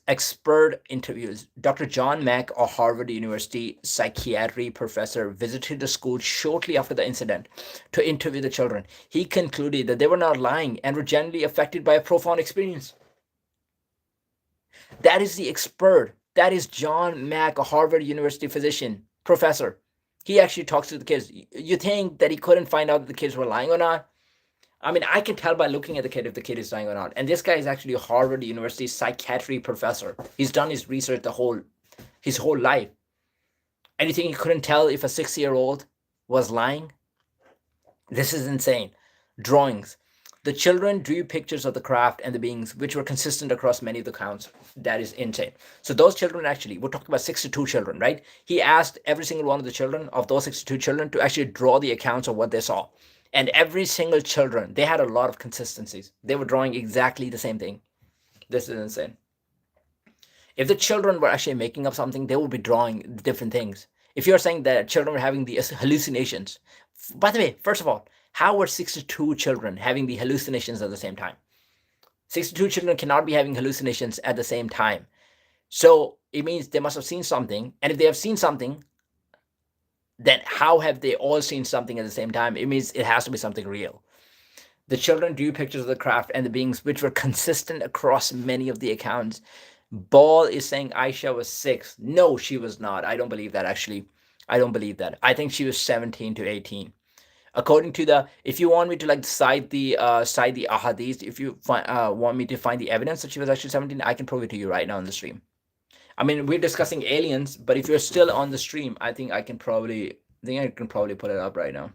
Expert interviews. Dr. John Mack, a Harvard University psychiatry professor, visited the school shortly after the incident to interview the children. He concluded that they were not lying and were genuinely affected by a profound experience. That is the expert. That is John Mack, a Harvard University physician, professor. He actually talks to the kids. You think that he couldn't find out that the kids were lying or not? I mean, I can tell by looking at the kid if the kid is lying or not. And this guy is actually a Harvard University psychiatry professor. He's done his research his whole life. And you think he couldn't tell if a 6-year-old was lying? This is insane. Drawings. The children drew pictures of the craft and the beings, which were consistent across many of the accounts. That is insane. So those children actually, we're talking about 62 children, right? He asked every single one of the children, of those 62 children, to actually draw the accounts of what they saw. And every single children, they had a lot of consistencies. They were drawing exactly the same thing. This is insane. If the children were actually making up something, they would be drawing different things. If you're saying that children were having the hallucinations, by the way, first of all, how were 62 children having the hallucinations at the same time? 62 children cannot be having hallucinations at the same time. So it means they must have seen something. And if they have seen something, then how have they all seen something at the same time? It means it has to be something real. The children drew pictures of the craft and the beings, which were consistent across many of the accounts. Ball is saying Aisha was 6. No, she was not. I don't believe that, actually. I don't believe that. I think she was 17 to 18. According to the, if you want me to like cite the ahadith, if you want me to find the evidence that she was actually 17, I can prove it to you right now on the stream. I mean, we're discussing aliens, but if you're still on the stream, I think I can probably put it up right now.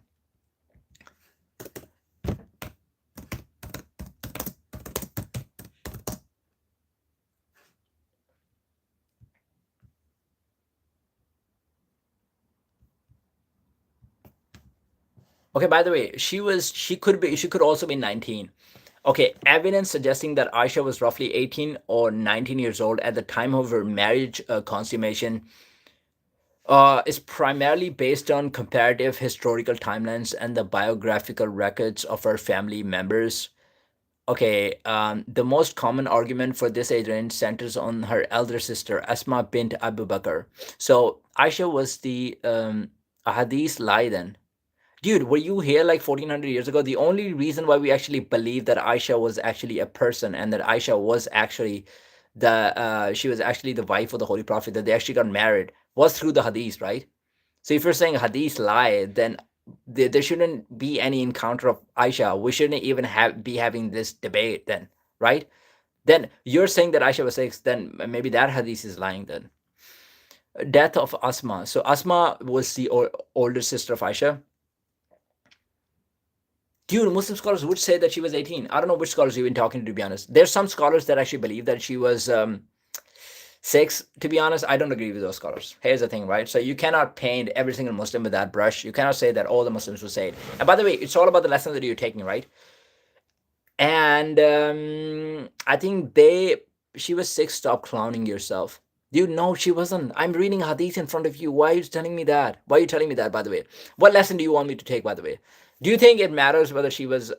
Okay, by the way, she could also be 19. Okay, evidence suggesting that Aisha was roughly 18 or 19 years old at the time of her marriage consummation is primarily based on comparative historical timelines and the biographical records of her family members. Okay, the most common argument for this age range centers on her elder sister, Asma bint Abu Bakr. So Aisha was the Ahadith lie then. Dude, were you here like 1400 years ago? The only reason why we actually believe that Aisha was actually a person and that Aisha was actually she was actually the wife of the Holy Prophet, that they actually got married, was through the Hadith, right? So if you're saying Hadith lie, then there shouldn't be any encounter of Aisha. We shouldn't even be having this debate then, right? Then you're saying that Aisha was 6, then maybe that Hadith is lying then. Death of Asma. So Asma was the older sister of Aisha. Dude, Muslim scholars would say that she was 18. I don't know which scholars you've been talking to be honest. There's some scholars that actually believe that she was 6. To be honest, I don't agree with those scholars. Here's the thing, right? So you cannot paint every single Muslim with that brush. You cannot say that all the Muslims would say it. And by the way, it's all about the lesson that you're taking, right? And I think she was 6. Stop clowning yourself. Dude, no, she wasn't. I'm reading Hadith in front of you. Why are you telling me that? Why are you telling me that, by the way? What lesson do you want me to take, by the way? Do you think it matters whether she was?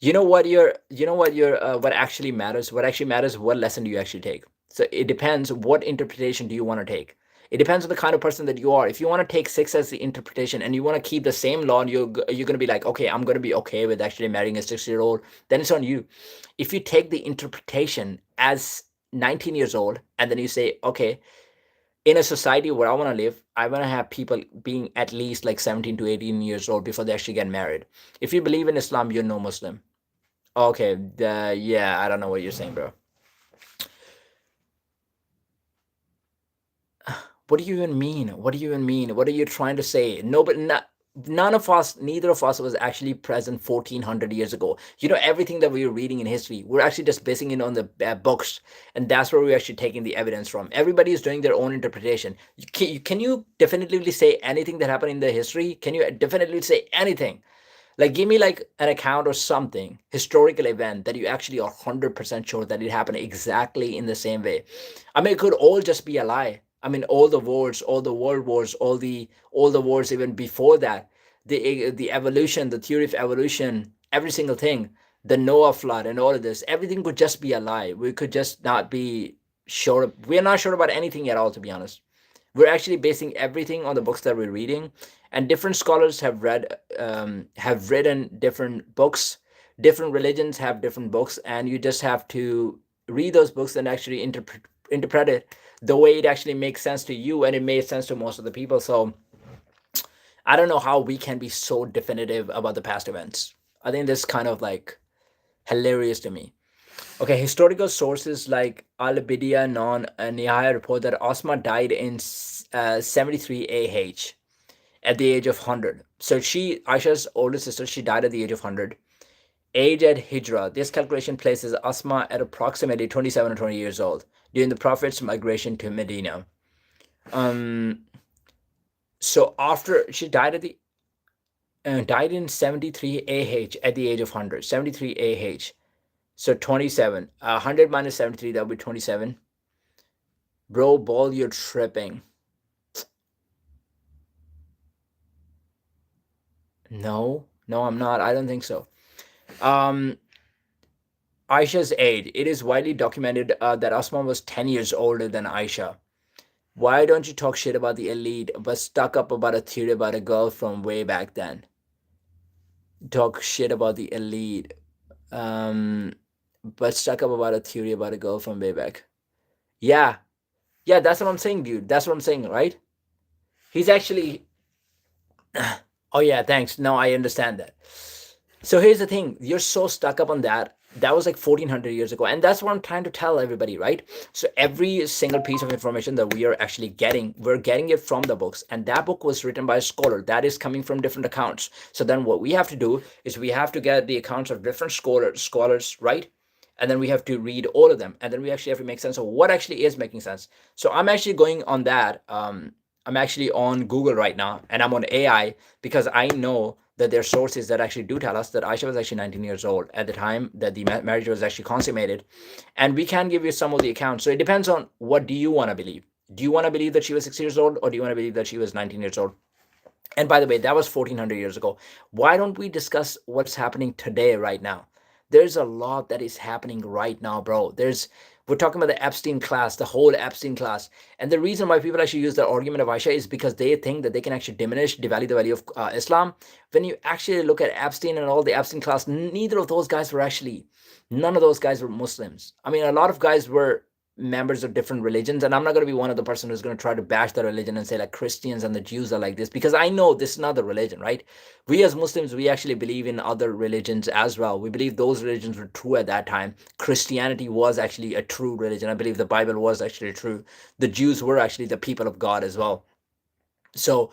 What actually matters? What actually matters? What lesson do you actually take? So it depends. What interpretation do you want to take? It depends on the kind of person that you are. If you want to take 6 as the interpretation and you want to keep the same law, and you're going to be like, okay, I'm going to be okay with actually marrying a 6-year-old, then it's on you. If you take the interpretation as 19 years old and then you say, okay, in a society where I want to live, I want to have people being at least like 17 to 18 years old before they actually get married. If you believe in Islam, you're no Muslim. Okay, yeah, I don't know what you're saying, bro. What do you even mean? What do you even mean? What are you trying to say? No, but not. neither of us was actually present 1400 years ago. Everything that we were reading in history, we're actually just basing it on the books, and that's where we're actually taking the evidence from. Everybody is doing their own interpretation. Can you definitively say anything that happened in the history? Can you definitively say anything? Like, give me like an account or something, historical event that you actually are 100% sure that it happened exactly in the same way. I mean, it could all just be a lie. I mean, all the wars, all the world wars, all the wars even before that, the evolution, the theory of evolution, every single thing, the Noah flood and all of this, everything could just be a lie. We could just not be sure. We're not sure about anything at all, to be honest. We're actually basing everything on the books that we're reading, and different scholars have written different books. Different religions have different books, and you just have to read those books and actually interpret it the way it actually makes sense to you, and it made sense to most of the people. So I don't know how we can be so definitive about the past events. I think this is kind of like hilarious to me. Okay, historical sources like Al-Bidia non Nihaya report that Osma died in 73 AH at the age of 100. So Aisha's older sister, she died at the age of 100. Age at Hijrah. This calculation places Asma at approximately 27 or 20 years old during the Prophet's migration to Medina. So after she died in 73 AH at the age of 100. 73 AH. So 27. 100 minus 73, that would be 27. Bro, Ball, you're tripping. No, I'm not. I don't think so. Aisha's age. It is widely documented that Asma was 10 years older than Aisha. Why don't you talk shit about the elite, but stuck up about a theory about a girl from way back then? Talk shit about the elite, but stuck up about a theory about a girl from way back. Yeah, that's what I'm saying, dude. That's what I'm saying, right? He's actually. Oh yeah, thanks. No, I understand that. So here's the thing: you're so stuck up on that. That was like 1400 years ago, and that's what I'm trying to tell everybody, right? So every single piece of information that we are actually getting, we're getting it from the books, and that book was written by a scholar that is coming from different accounts. So then what we have to do is we have to get the accounts of different scholars, right? And then we have to read all of them, and then we actually have to make sense of what actually is making sense. So I'm actually going on that. I'm actually on Google right now, and I'm on AI because I know that there are sources that actually do tell us that Aisha was actually 19 years old at the time that the marriage was actually consummated. And we can give you some of the accounts. So it depends on what do you want to believe. Do you want to believe that she was 6 years old, or do you want to believe that she was 19 years old? And by the way, that was 1400 years ago. Why don't we discuss what's happening today, right now? There's a lot that is happening right now, bro. We're talking about the Epstein class, the whole Epstein class. And the reason why people actually use the argument of Aisha is because they think that they can actually devalue the value of Islam. When you actually look at Epstein and all the Epstein class, none of those guys were Muslims. I mean, a lot of guys were members of different religions, and I'm not going to be one of the person who's going to try to bash the religion and say like Christians and the Jews are like this, because I know this is not the religion, right? We as Muslims, we actually believe in other religions as well. We believe those religions were true at that time. Christianity was actually a true religion. I believe the Bible was actually true. The Jews were actually the people of God as well. So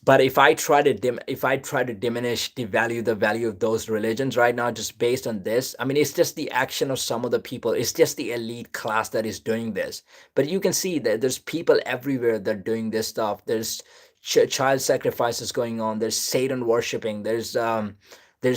but if I try to diminish, devalue the value of those religions right now, just based on this, I mean, it's just the action of some of the people. It's just the elite class that is doing this. But you can see that there's people everywhere that are doing this stuff. There's child sacrifices going on. There's Satan worshiping. There's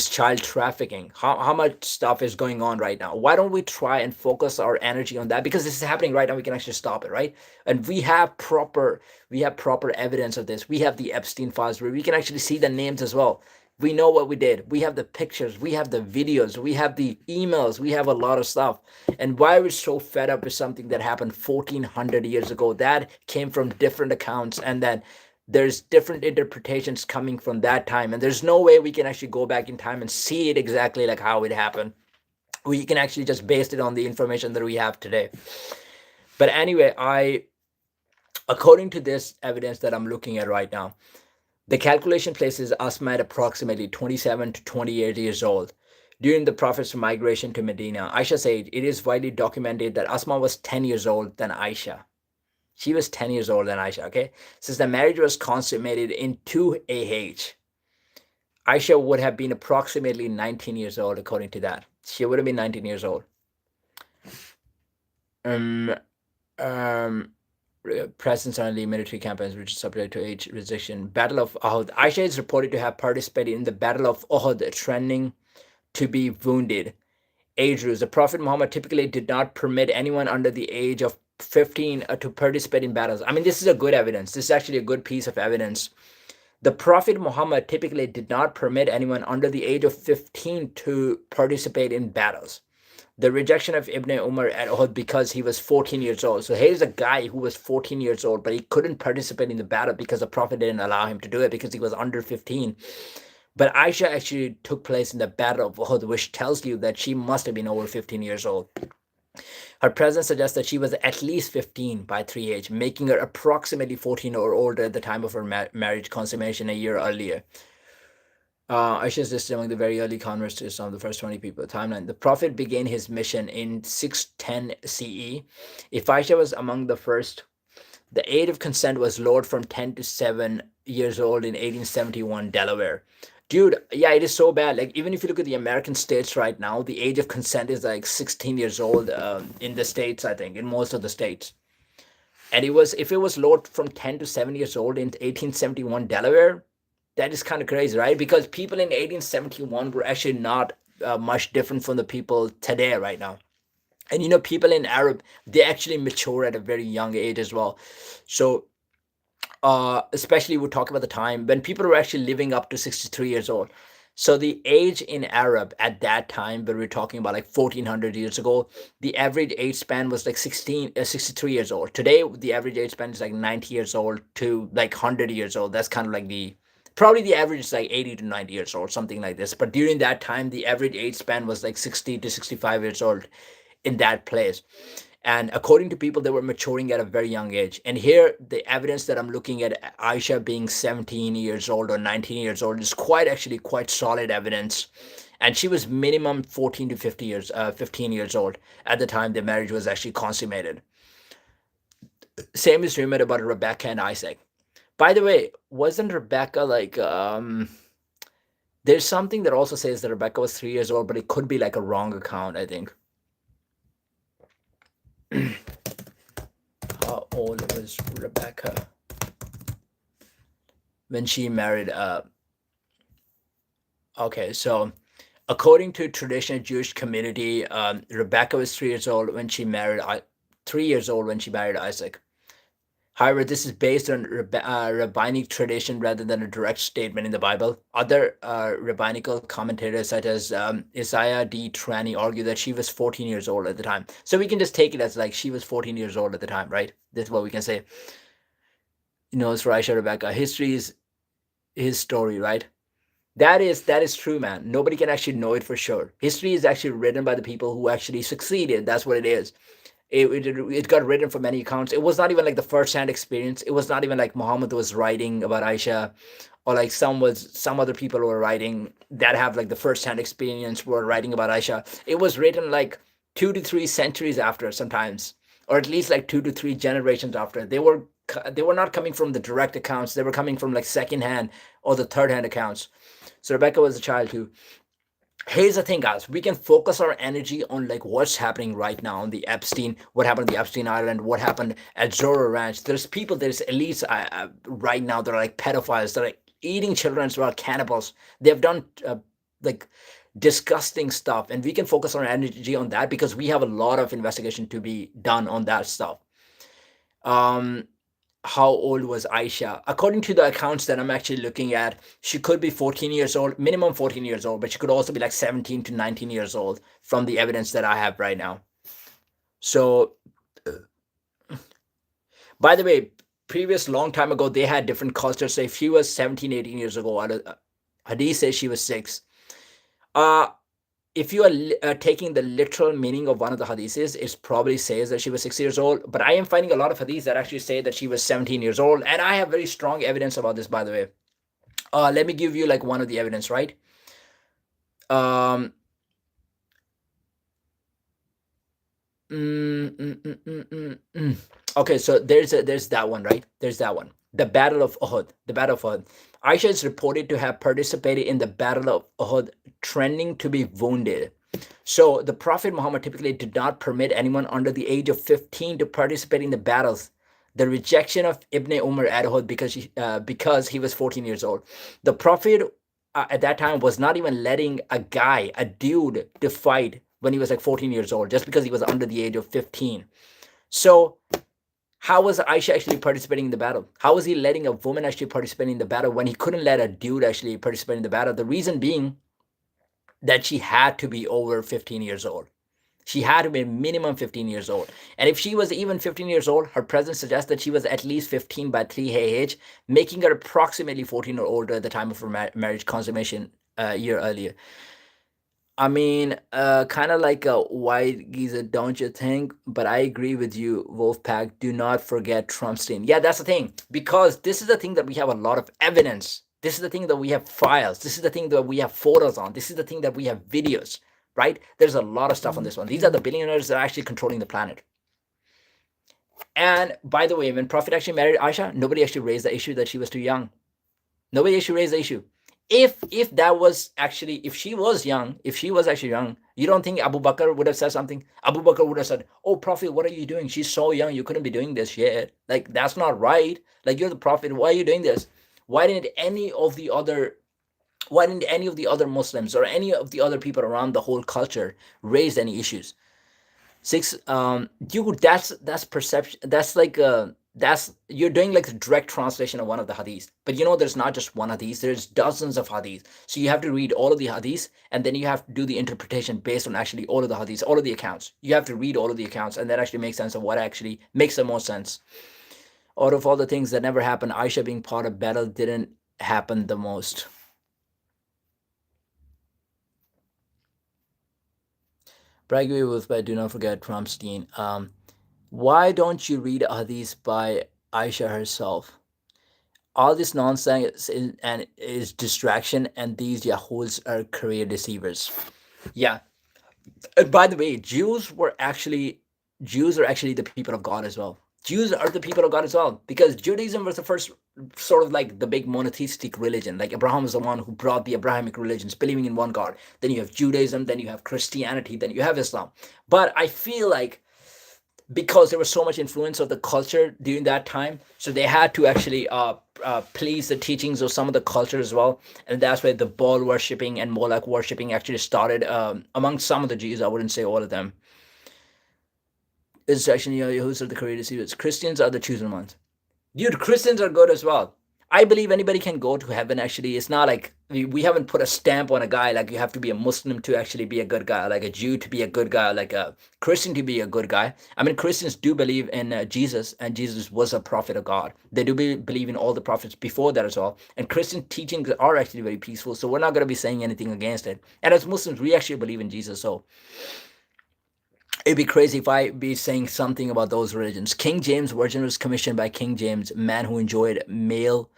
child trafficking. How much stuff is going on right now? Why don't we try and focus our energy on that? Because this is happening right now. We can actually stop it, right? And we have proper evidence of this. We have the Epstein files where we can actually see the names as well. We know what we did. We have the pictures. We have the videos. We have the emails. We have a lot of stuff. And why we're so fed up with something that happened 1400 years ago, that came from different accounts, and then there's different interpretations coming from that time, and there's no way we can actually go back in time and see it exactly like how it happened. We can actually just base it on the information that we have today. But anyway, according to this evidence that I'm looking at right now, the calculation places Asma at approximately 27 to 28 years old during the Prophet's migration to Medina. Aisha said it is widely documented that Asma was 10 years old than Aisha. She was 10 years older than Aisha, okay? Since the marriage was consummated in 2 AH, Aisha would have been approximately 19 years old, according to that. She would have been 19 years old. Um, um, presence on the military campaigns, which is subject to age restriction. Battle of Uhud. Aisha is reported to have participated in the Battle of Uhud, trending to be wounded. Age rules. The Prophet Muhammad typically did not permit anyone under the age of 15 to participate in battles. I mean, this is a good evidence. This is actually a good piece of evidence. The Prophet Muhammad typically did not permit anyone under the age of 15 to participate in battles. The rejection of Ibn Umar at Uhud because he was 14 years old. So here's a guy who was 14 years old, but he couldn't participate in the battle because the Prophet didn't allow him to do it because he was under 15. But Aisha actually took place in the Battle of Uhud, which tells you that she must have been over 15 years old. Her presence suggests that she was at least 15 by 3H, making her approximately 14 or older at the time of her marriage consummation a year earlier. Aisha's listed among the very early converts to Islam, the first 20 people. Timeline. The Prophet began his mission in 610 CE. If Aisha was among the first, the age of consent was lowered from 10 to 7 years old in 1871 Delaware. Dude, yeah, it is so bad. Like, even if you look at the American states right now, the age of consent is like 16 years old in the states, I think, in most of the states. And if it was lowered from 10 to 7 years old in 1871 Delaware, that is kind of crazy, right? Because people in 1871 were actually not much different from the people today right now. And people in Arab, they actually mature at a very young age as well. So especially we talk about the time when people were actually living up to 63 years old. So the age in Arab at that time, when we're talking about like 1400 years ago, the average age span was like 63 years old. Today, the average age span is like 90 years old to like 100 years old. That's kind of like probably the average is like 80 to 90 years old, something like this. But during that time, the average age span was like 60 to 65 years old in that place. And according to people, they were maturing at a very young age. And here, the evidence that I'm looking at Aisha being 17 years old or 19 years old is actually quite solid evidence. And she was minimum 14 to 15 years old at the time the marriage was actually consummated. Same is rumored about Rebecca and Isaac. By the way, wasn't Rebecca like there's something that also says that Rebecca was 3 years old, but it could be like a wrong account, I think. How old was Rebecca when she married okay, so according to traditional Jewish community, Rebecca was 3 years old when she married 3 years old when she married Isaac. However, this is based on rabbinic tradition rather than a direct statement in the Bible. Other rabbinical commentators, such as Isaiah D. Trani, argue that she was 14 years old at the time. So we can just take it as like she was 14 years old at the time, right? That's what we can say. It's for Aisha Rebecca. History is his story, right? That is true, man. Nobody can actually know it for sure. History is actually written by the people who actually succeeded. That's what it is. It got written from many accounts. It was not even like the first-hand experience. It was not even like Muhammad was writing about Aisha, or like some other people were writing that have like the first-hand experience were writing about Aisha. It was written like 2 to 3 centuries after sometimes, or at least like 2 to 3 generations after. They were not coming from the direct accounts. They were coming from like second-hand or the third-hand accounts. So Rebecca was a child too. Here's the thing, guys. We can focus our energy on like what's happening right now on the Epstein, what happened on the Epstein Island, what happened at Zorro Ranch. There's elites right now that are like pedophiles, that are eating children, as well, cannibals. They've done like disgusting stuff, and we can focus our energy on that because we have a lot of investigation to be done on that stuff. How old was Aisha? According to the accounts that I'm actually looking at, she could be 14 years old, minimum 14 years old, but she could also be like 17 to 19 years old from the evidence that I have right now. So, by the way, previous long time ago, they had different cultures. So if she was 17, 18 years ago, Hadith says she was 6. If you are taking the literal meaning of one of the hadiths, it probably says that she was 6 years old. But I am finding a lot of hadiths that actually say that she was 17 years old. And I have very strong evidence about this, by the way. Let me give you like one of the evidence, right? Okay, so there's that one, right? There's that one. The Battle of Uhud. The Battle of Uhud. Aisha is reported to have participated in the Battle of Uhud, trending to be wounded. So the Prophet Muhammad typically did not permit anyone under the age of 15 to participate in the battles. The rejection of Ibn Umar at Uhud because he was 14 years old. The Prophet at that time was not even letting a dude, to fight when he was like 14 years old, just because he was under the age of 15. So how was Aisha actually participating in the battle? How was he letting a woman actually participate in the battle when he couldn't let a dude actually participate in the battle? The reason being that she had to be over 15 years old. She had to be minimum 15 years old. And if she was even 15 years old, her presence suggests that she was at least 15 by 3AH, making her approximately 14 or older at the time of her marriage consummation a year earlier. I mean, kind of like a white geezer, don't you think? But I agree with you, Wolfpack. Do not forget Trumpstein. Yeah, that's the thing. Because this is the thing that we have a lot of evidence. This is the thing that we have files. This is the thing that we have photos on. This is the thing that we have videos, right? There's a lot of stuff on this one. These are the billionaires that are actually controlling the planet. And by the way, when Prophet actually married Aisha, nobody actually raised the issue that she was too young. Nobody actually raised the issue. If that was actually, if she was young, if she was actually young, you don't think Abu Bakr would have said something? Abu Bakr would have said, "Oh, Prophet, what are you doing? She's so young, you couldn't be doing this yet. Like that's not right. Like you're the Prophet. Why are you doing this? Why didn't any of the other why didn't any of the other Muslims or any of the other people around the whole culture raise any issues?" Six, dude, that's perception. That's like that's you're doing like the direct translation of one of the hadiths. But you know, there's not just one hadith. There's dozens of hadiths. So you have to read all of the hadiths, and then you have to do the interpretation based on actually all of the hadiths, all of the accounts. You have to read all of the accounts, and that actually makes sense of what actually makes the most sense. Out of all the things that never happened, Aisha being part of battle didn't happen the most. Bragg with, but do not forget Trumpstein. Why don't you read hadiths by Aisha herself? All this nonsense is distraction, and these yahoos are career deceivers. Yeah. By the way, Jews are actually the people of God as well. Jews are the people of God as well, because Judaism was the first sort of like the big monotheistic religion. Like Abraham was the one who brought the Abrahamic religions, believing in one God. Then you have Judaism, then you have Christianity, then you have Islam. But I feel like because there was so much influence of the culture during that time, so they had to actually please the teachings of some of the culture as well, and that's where the Baal worshipping and Moloch worshipping actually started among some of the Jews. I wouldn't say all of them. It's actually, who's are the created Jews? Christians are the chosen ones. Dude, Christians are good as well. I believe anybody can go to heaven. Actually, it's not like we haven't put a stamp on a guy like you have to be a Muslim to actually be a good guy, like a Jew to be a good guy, like a Christian to be a good guy. I mean, Christians do believe in Jesus, and Jesus was a prophet of God. They do believe in all the prophets before that as well. And Christian teachings are actually very peaceful, so we're not going to be saying anything against it. And as Muslims, we actually believe in Jesus, so it'd be crazy if I be saying something about those religions. King James Version was commissioned by King James, man who enjoyed male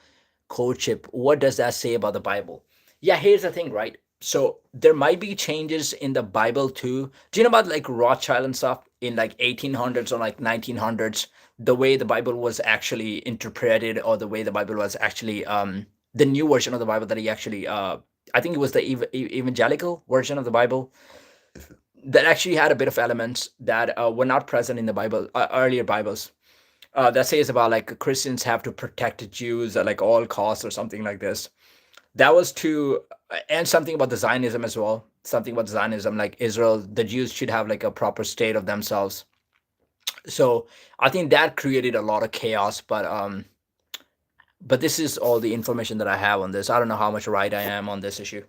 courtship. What does that say about the Bible? Yeah, here's the thing, right? So there might be changes in the Bible too. Do you know about like Rothschild and stuff in like 1800s or like 1900s? The way the Bible was actually interpreted, or the way the Bible was actually the new version of the Bible that he actually I think it was the evangelical version of the Bible that actually had a bit of elements that were not present in the Bible, earlier Bibles. That says about like Christians have to protect the Jews at like all costs or something like this. That was to, and something about the Zionism as well. Something about Zionism, like Israel, the Jews should have like a proper state of themselves. So I think that created a lot of chaos. But this is all the information that I have on this. I don't know how much right I am on this issue.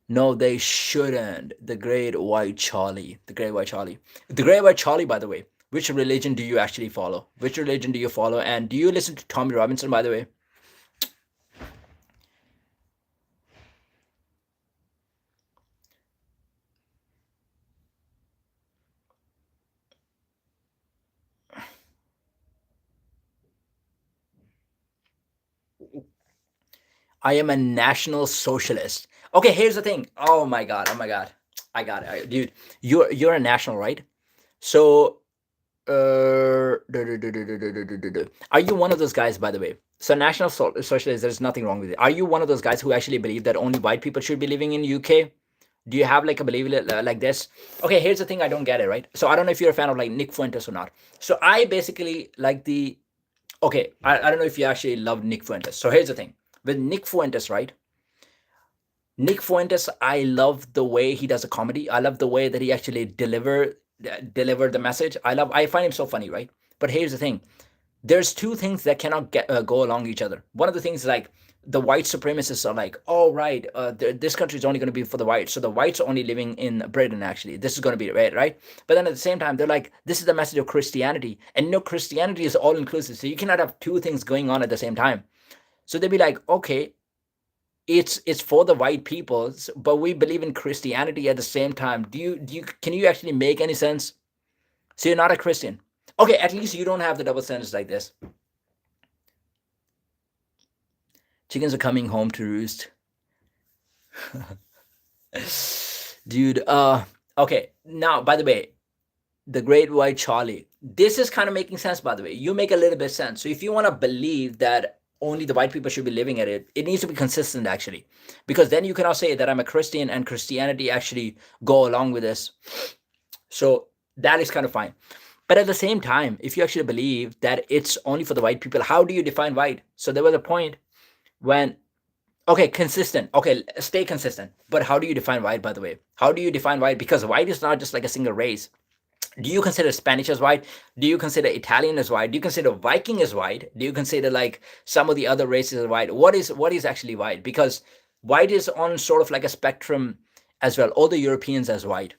No, they shouldn't. The Great White Charlie. The Great White Charlie. The Great White Charlie, by the way. Which religion do you actually follow? Which religion do you follow? And do you listen to Tommy Robinson, by the way? I am a national socialist. Okay, here's the thing. Oh my god. Oh my god. I got it. Dude, you're a national, right? So are you one of those guys, by the way? So national socialist, there's nothing wrong with it. Are you one of those guys who actually believe that only white people should be living in UK? Do you have like a belief like this? Okay, here's the thing, I don't get it, right? So I don't know if you're a fan of like Nick Fuentes or not. So I basically like the okay, I don't know if you actually love Nick Fuentes. So here's the thing with Nick Fuentes, right? Nick Fuentes, I love the way he does a comedy. I love the way that he actually deliver the message. I find him so funny, right? But here's the thing: there's two things that cannot go along each other. One of the things is like the white supremacists are like, oh right, this country is only going to be for the whites, so the whites are only living in Britain. Actually, this is going to be right. But then at the same time, they're like, this is the message of Christianity, and Christianity is all inclusive, so you cannot have two things going on at the same time. So they'd be like, okay, it's for the white people, but we believe in Christianity at the same time. Do you can you actually make any sense? So you're not a Christian. Okay, at least you don't have the double standards like this. Chickens are coming home to roost. Dude, okay. Now, by the way, the Great White Charlie. This is kind of making sense, by the way. You make a little bit of sense. So if you want to believe that only the white people should be living at it, it needs to be consistent actually. Because then you cannot say that I'm a Christian and Christianity actually go along with this. So that is kind of fine. But at the same time, if you actually believe that it's only for the white people, how do you define white? So there was a point when okay, consistent. Okay, stay consistent. But how do you define white, by the way? How do you define white? Because white is not just like a single race. Do you consider Spanish as white? Do you consider Italian as white? Do you consider Viking as white? Do you consider like some of the other races as white? What is actually white? Because white is on sort of like a spectrum as well. All the Europeans as white.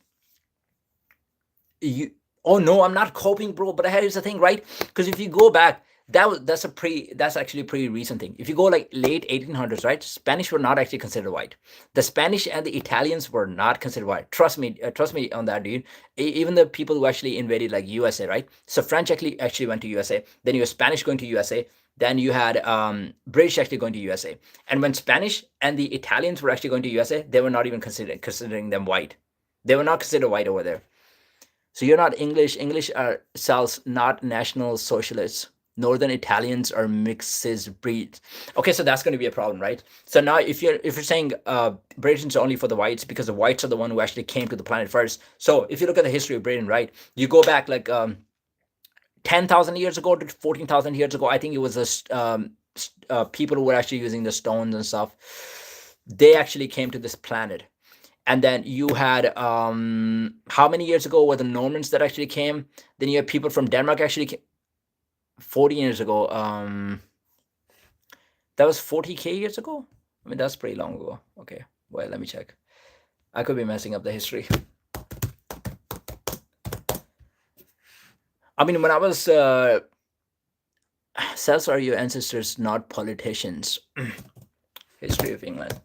You oh no, I'm not coping, bro. But here's the thing, right? Because if you go back, that's actually a pretty recent thing. If you go like late 1800s, right? Spanish were not actually considered white. The Spanish and the Italians were not considered white. Trust me on that, dude. Even the people who actually invaded like USA, right? So French actually went to USA. Then you have Spanish going to USA. Then you had British actually going to USA. And when Spanish and the Italians were actually going to USA, they were not even considering them white. They were not considered white over there. So you're not English. English are cells, not National Socialists. Northern Italians are mixed breeds. Okay, so that's going to be a problem, right? So now, if you're saying Britain's only for the whites because the whites are the one who actually came to the planet first. So if you look at the history of Britain, right, you go back like 10,000 years ago to 14,000 years ago. I think it was people who were actually using the stones and stuff. They actually came to this planet, and then you had how many years ago were the Normans that actually came? Then you have people from Denmark actually came 40 years ago. That was 40K years ago. I mean, that's pretty long ago. Okay, well, let me check. I could be messing up the history. I mean, when I was cells are your ancestors, not politicians. History of England.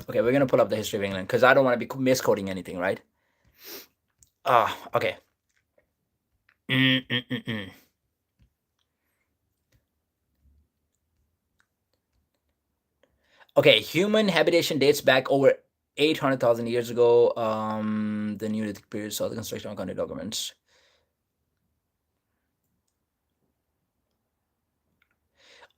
Okay, we're gonna pull up the history of England because I don't want to be misquoting anything, right? Okay. Okay, human habitation dates back over 800,000 years ago. The Neolithic period saw the construction of concrete documents.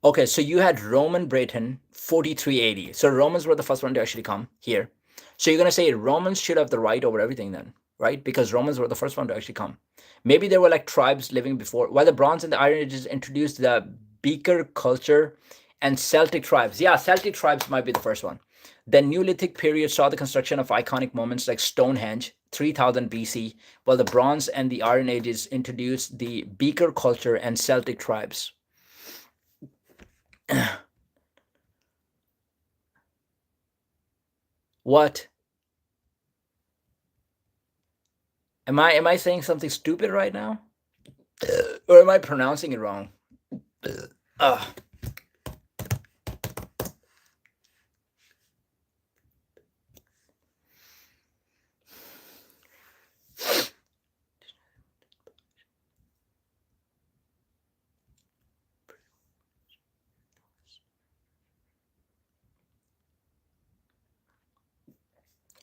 Okay, so you had Roman Britain 4380. So Romans were the first one to actually come here. So you're gonna say Romans should have the right over everything then, right? Because Romans were the first one to actually come. Maybe there were like tribes living before. While the Bronze and the Iron Ages introduced the Beaker culture and Celtic tribes. Yeah, Celtic tribes might be the first one. The Neolithic period saw the construction of iconic monuments like Stonehenge, 3000 BC, while the Bronze and the Iron Ages introduced the Beaker culture and Celtic tribes. What? Am I saying something stupid right now? Or am I pronouncing it wrong?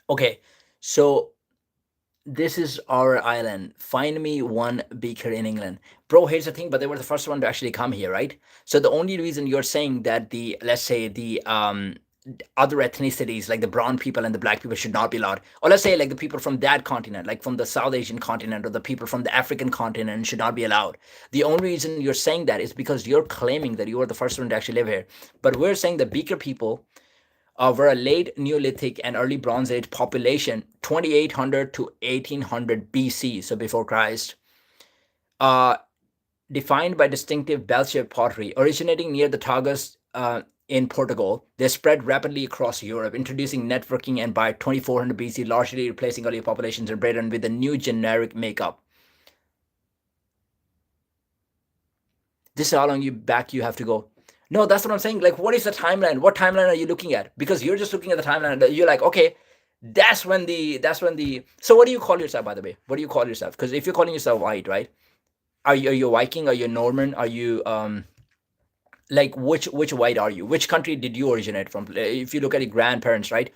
Okay, so This is our island. Find me one beaker in England. Bro, here's the thing, but they were the first one to actually come here, right? So the only reason you're saying that the, let's say the other ethnicities like the brown people and the black people should not be allowed, or let's say like the people from that continent, like from the South Asian continent, or the people from the African continent should not be allowed. The only reason you're saying that is because you're claiming that you are the first one to actually live here. But we're saying the beaker people were a late Neolithic and early Bronze Age population, 2800 to 1800 BC, so before Christ, uh, defined by distinctive bell-shaped pottery originating near the Tagus in Portugal. They spread rapidly across Europe, introducing networking, and by 2400 BC, largely replacing earlier populations in Britain with a new generic makeup. This is how long you have to go. No, that's what I'm saying. Like, what is the timeline? What timeline are you looking at? Because you're just looking at the timeline. You're like, okay, that's when the. So, what do you call yourself, by the way? What do you call yourself? Because if you're calling yourself white, right? Are you a Viking? Are you a Norman? Are you like which white are you? Which country did you originate from? If you look at your grandparents, right?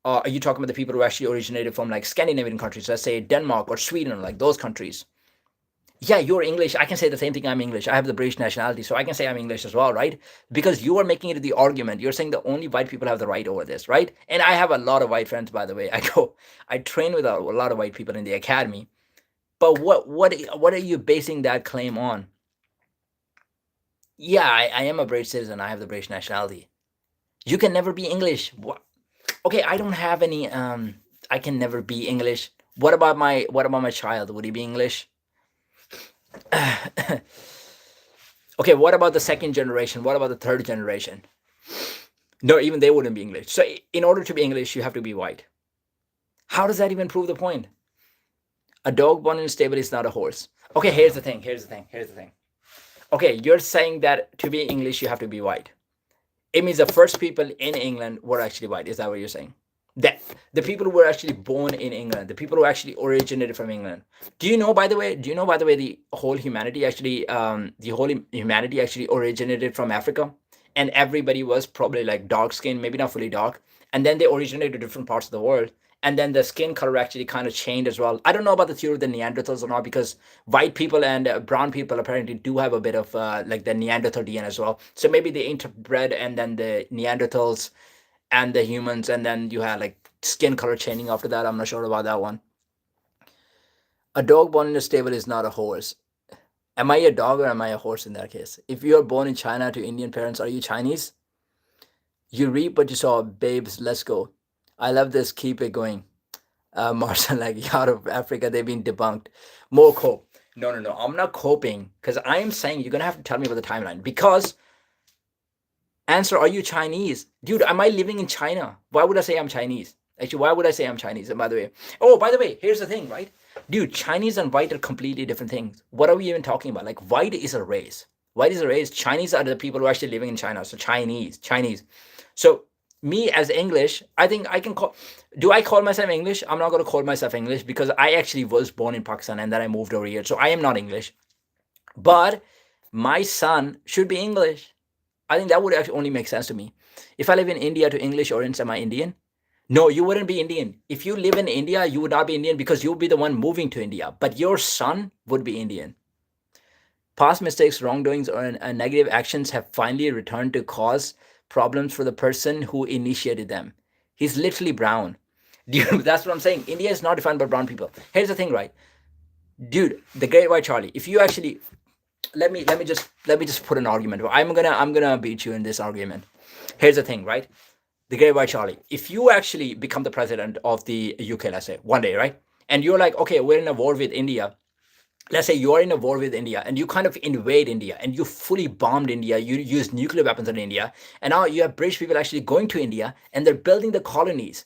Are you talking about the people who actually originated from like Scandinavian countries, let's say Denmark or Sweden, like those countries? Yeah, you're English. I can say the same thing. I'm English. I have the British nationality, so I can say I'm English as well, right? Because you are making it the argument. You're saying the only white people have the right over this, right? And I have a lot of white friends, by the way. I train with a lot of white people in the academy. But what are you basing that claim on? Yeah, I am a British citizen. I have the British nationality. You can never be English. What? Okay, I don't have any. I can never be English. What about my child? Would he be English? Okay, what about the second generation? What about the third generation? No, even they wouldn't be English. So in order to be English, you have to be white. How does that even prove the point? A dog born in a stable is not a horse. Okay, here's the thing. Here's the thing. Okay, you're saying that to be English, you have to be white. It means the first people in England were actually white. Is that what you're saying? That the people who were actually born in England, the people who actually originated from England. Do you know by the way the whole humanity actually originated from Africa, and everybody was probably like dark skinned, maybe not fully dark, and then they originated to different parts of the world, and then the skin color actually kind of changed as well. I don't know about the theory of the Neanderthals or not, because white people and brown people apparently do have a bit of like the Neanderthal DNA as well. So maybe they interbred, and then the Neanderthals and the humans, and then you had like skin color changing after that. I'm not sure about that one. A dog born in a stable is not a horse. Am I a dog or am I a horse in that case? If you are born in China to Indian parents, are you Chinese? You reap what you saw, babes. Let's go. I love this. Keep it going. Marshall, like out of Africa, they've been debunked. More cope. No, no, no. I'm not coping, because I'm saying you're gonna have to tell me about the timeline. Because answer, are you Chinese? Dude, am I living in China? Why would I say I'm Chinese? Actually, why would I say I'm Chinese? And by the way, here's the thing, right? Dude, Chinese and white are completely different things. What are we even talking about? Like, white is a race. White is a race. Chinese are the people who are actually living in China. So Chinese. So me as English, I think I can call. Do I call myself English? I'm not going to call myself English, because I actually was born in Pakistan and then I moved over here. So I am not English. But my son should be English. I think that would actually only make sense to me. If I live in India to English or am I Indian? No, you wouldn't be Indian. If you live in India, you would not be Indian, because you'll be the one moving to India. But your son would be Indian. Past mistakes, wrongdoings, or negative actions have finally returned to cause problems for the person who initiated them. He's literally brown. Dude, that's what I'm saying. India is not defined by brown people. Here's the thing, right? Dude, the Great White Charlie. If you actually let me just put an argument. I'm gonna beat you in this argument. Here's the thing, right? The Great White Charlie. If you actually become the president of the UK, let's say one day, right? And you're like, okay, we're in a war with India. Let's say you're in a war with India and you kind of invade India and you fully bombed India. You use nuclear weapons on India, and now you have British people actually going to India and they're building the colonies.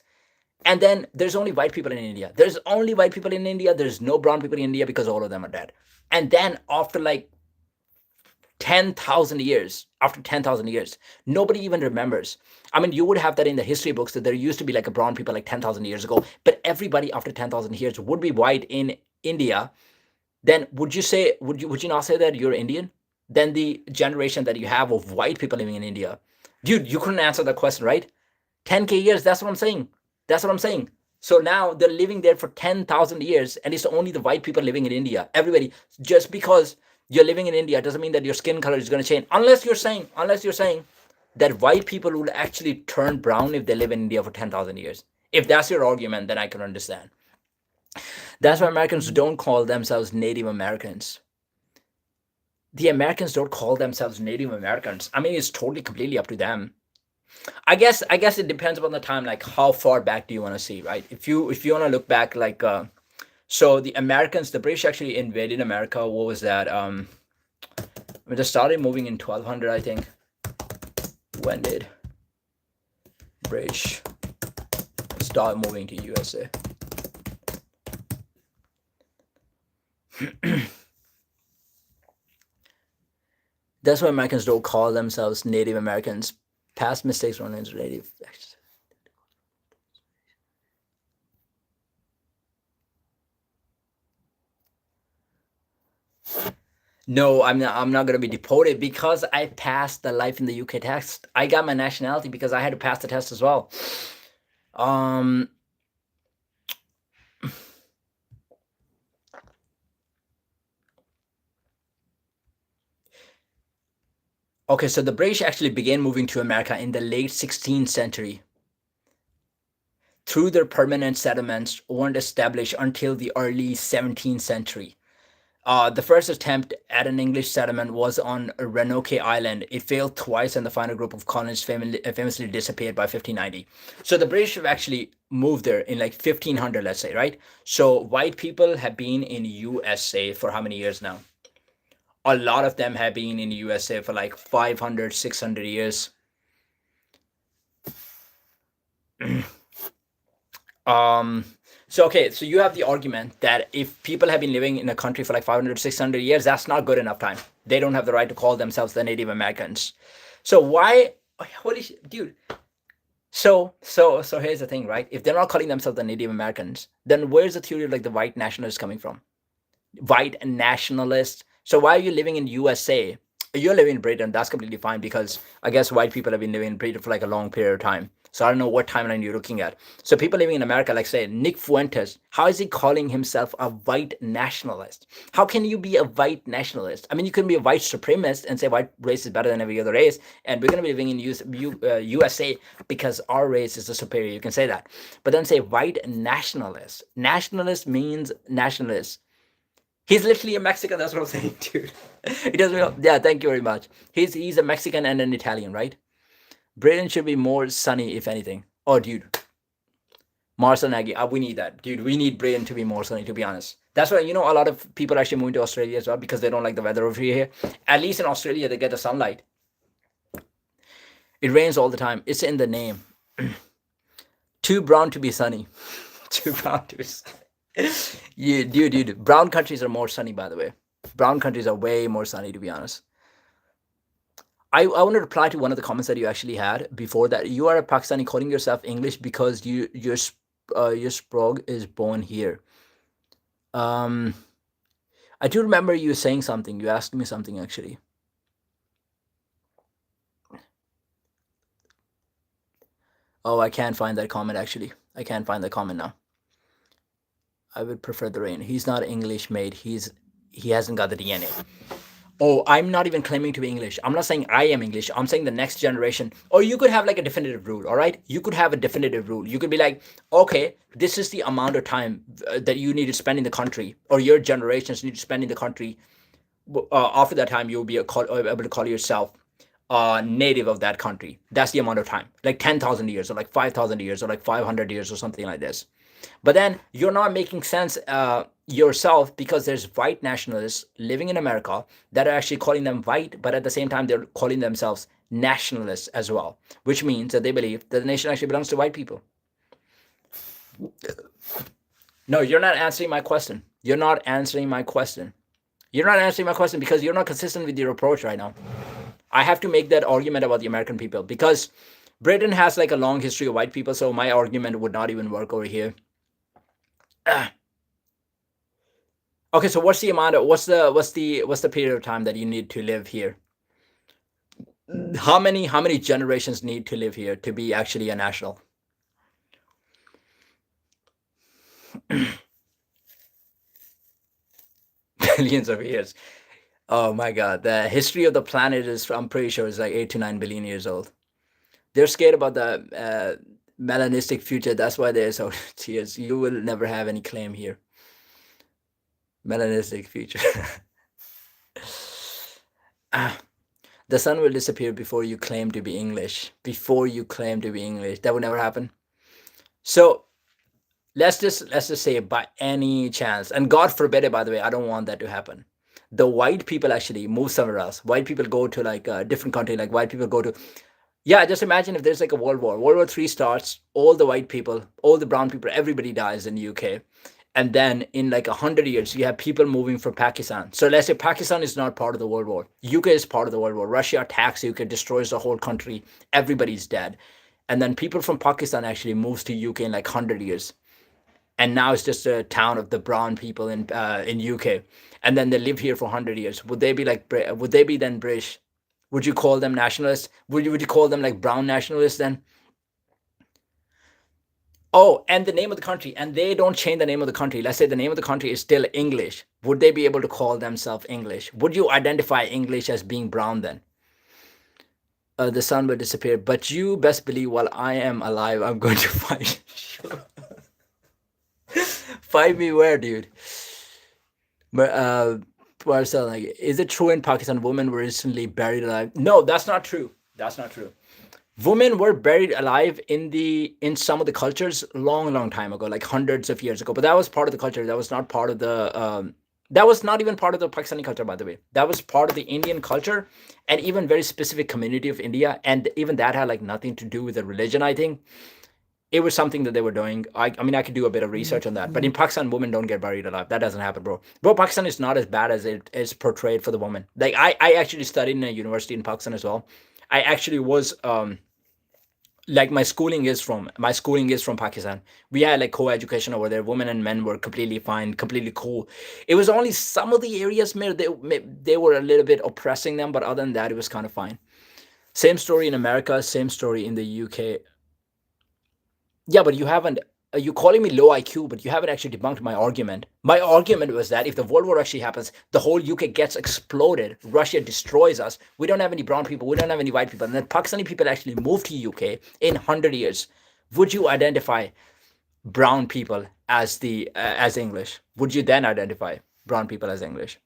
And then there's only white people in India. There's only white people in India. There's no brown people in India because all of them are dead. And then after like 10,000 years, nobody even remembers. I mean, you would have that in the history books that there used to be like a brown people like 10,000 years ago, but everybody after 10,000 years would be white in India. Then would you not say that you're Indian? Then the generation that you have of white people living in India. Dude, you couldn't answer that question, right? 10K years, that's what I'm saying. That's what I'm saying. So now they're living there for 10,000 years, and it's only the white people living in India. Everybody, just because you're living in India doesn't mean that your skin color is going to change. Unless you're saying that white people will actually turn brown if they live in India for 10,000 years. If that's your argument, then I can understand. That's why Americans don't call themselves Native Americans. The Americans don't call themselves Native Americans. I mean, it's totally completely up to them. I guess it depends upon the time, like how far back do you want to see, right? If you want to look back, like so the Americans, the British actually invaded America. What was that? When they started moving in 1200, I think. When did British start moving to USA? That's why Americans don't call themselves Native Americans. Past mistakes run into native. No, I'm not gonna be deported because I passed the life in the UK test. I got my nationality because I had to pass the test as well. Um. Okay, so the British actually began moving to America in the late 16th century. Through their permanent settlements weren't established until the early 17th century. The first attempt at an English settlement was on Roanoke Island. It failed twice, and the final group of colonists famously disappeared by 1590. So the British have actually moved there in like 1500, let's say, right? So white people have been in USA for how many years now? A lot of them have been in USA for like 500, 600 years. Um, so okay, so you have the argument that if people have been living in a country for like 500, 600 years, that's not good enough time. They don't have the right to call themselves the Native Americans. So why? What is, dude? So here's the thing, right? If they're not calling themselves the Native Americans, then where's the theory of like the white nationalists coming from? White nationalists. So why are you living in USA? You're living in Britain. That's completely fine because I guess white people have been living in Britain for like a long period of time. So I don't know what timeline you're looking at. So people living in America, like say Nick Fuentes, how is he calling himself a white nationalist? How can you be a white nationalist? I mean, you can be a white supremacist and say white race is better than every other race, and we're going to be living in USA because our race is the superior. You can say that, but then say white nationalist. Nationalist means nationalist. He's literally a Mexican. That's what I'm saying, dude. He doesn't know. Yeah, thank you very much. He's a Mexican and an Italian, right? Britain should be more sunny, if anything. Oh, dude, Marcel Nagy. We need that, dude. We need Britain to be more sunny. To be honest, that's why a lot of people actually move to Australia as well because they don't like the weather over here. At least in Australia, they get the sunlight. It rains all the time. It's in the name. Too brown to be sunny. Too brown to be sunny. Yeah, dude. Brown countries are more sunny, by the way. Brown countries are way more sunny, to be honest. I want to reply to one of the comments that you actually had before that. You are a Pakistani calling yourself English because your sprog is born here. Um, I do remember you saying something. You asked me something actually. Oh, I can't find that comment actually. I can't find the comment now. I would prefer the rain. He's not English made. He hasn't got the DNA. Oh, I'm not even claiming to be English. I'm not saying I am English. I'm saying the next generation. Or you could have like a definitive rule, all right? You could have a definitive rule. You could be like, okay, this is the amount of time that you need to spend in the country, or your generations need to spend in the country. After that time, you'll be able to call yourself native of that country. That's the amount of time, like 10,000 years, or like 5,000 years, or like 500 years, or something like this. But then you're not making sense yourself because there's white nationalists living in America that are actually calling them white, but at the same time, they're calling themselves nationalists as well, which means that they believe that the nation actually belongs to white people. No, you're not answering my question. You're not answering my question. You're not answering my question because you're not consistent with your approach right now. I have to make that argument about the American people because Britain has like a long history of white people, so my argument would not even work over here. Okay, so what's the amount of what's the period of time that you need to live here? How many generations need to live here to be actually a national? Billions of years. Oh my God. The history of the planet is, I'm pretty sure, is like 8 to 9 billion years old. They're scared about the melanistic future. That's why they're so tears. You will never have any claim here. Melanistic future. Ah, the sun will disappear before you claim to be English. Before you claim to be English. That would never happen. So let's just say by any chance, and God forbid it, by the way, I don't want that to happen. The white people actually move somewhere else. White people go to like a different country. Like white people go to, yeah, just imagine if there's like a world war. World War III starts, all the white people, all the brown people, everybody dies in the UK. And then in like 100 years, you have people moving from Pakistan. So let's say Pakistan is not part of the World War. UK is part of the World War. Russia attacks UK, destroys the whole country. Everybody's dead. And then people from Pakistan actually moves to UK in like 100 years, and now it's just a town of the brown people in UK, and then they live here for 100 years. Would they be like would they be then British? Would you call them nationalists? Would you call them like brown nationalists then? Oh, and the name of the country, and they don't change the name of the country. Let's say the name of the country is still English. Would they be able to call themselves English? Would you identify English as being brown then? The sun will disappear, but you best believe while I am alive, I'm going to fight you. Fight me where, dude? But Marcel, like, is it true in Pakistan women were recently buried alive? No, that's not true. That's not true. Women were buried alive in some of the cultures long, long time ago, like hundreds of years ago. But that was part of the culture. That was not part of the. That was not even part of the Pakistani culture, by the way. That was part of the Indian culture, and even very specific community of India. And even that had like nothing to do with the religion. I think it was something that they were doing. I mean, I could do a bit of research on that. But in Pakistan, women don't get buried alive. That doesn't happen, bro. Bro, Pakistan is not as bad as it is portrayed for the woman. Like I actually studied in a university in Pakistan as well. I actually was like my schooling is from Pakistan. We had like co-education over there. Women and men were completely fine, completely cool. It was only some of the areas where they were a little bit oppressing them, but other than that, it was kind of fine. Same story in America, same story in the UK. Yeah, but you haven't. You calling me low IQ, but you haven't actually debunked my argument. My argument was that if the World War actually happens, the whole UK gets exploded. Russia destroys us. We don't have any brown people. We don't have any white people. And then Pakistani people actually move to UK in 100 years. Would you identify brown people as the as English? Would you then identify brown people as English?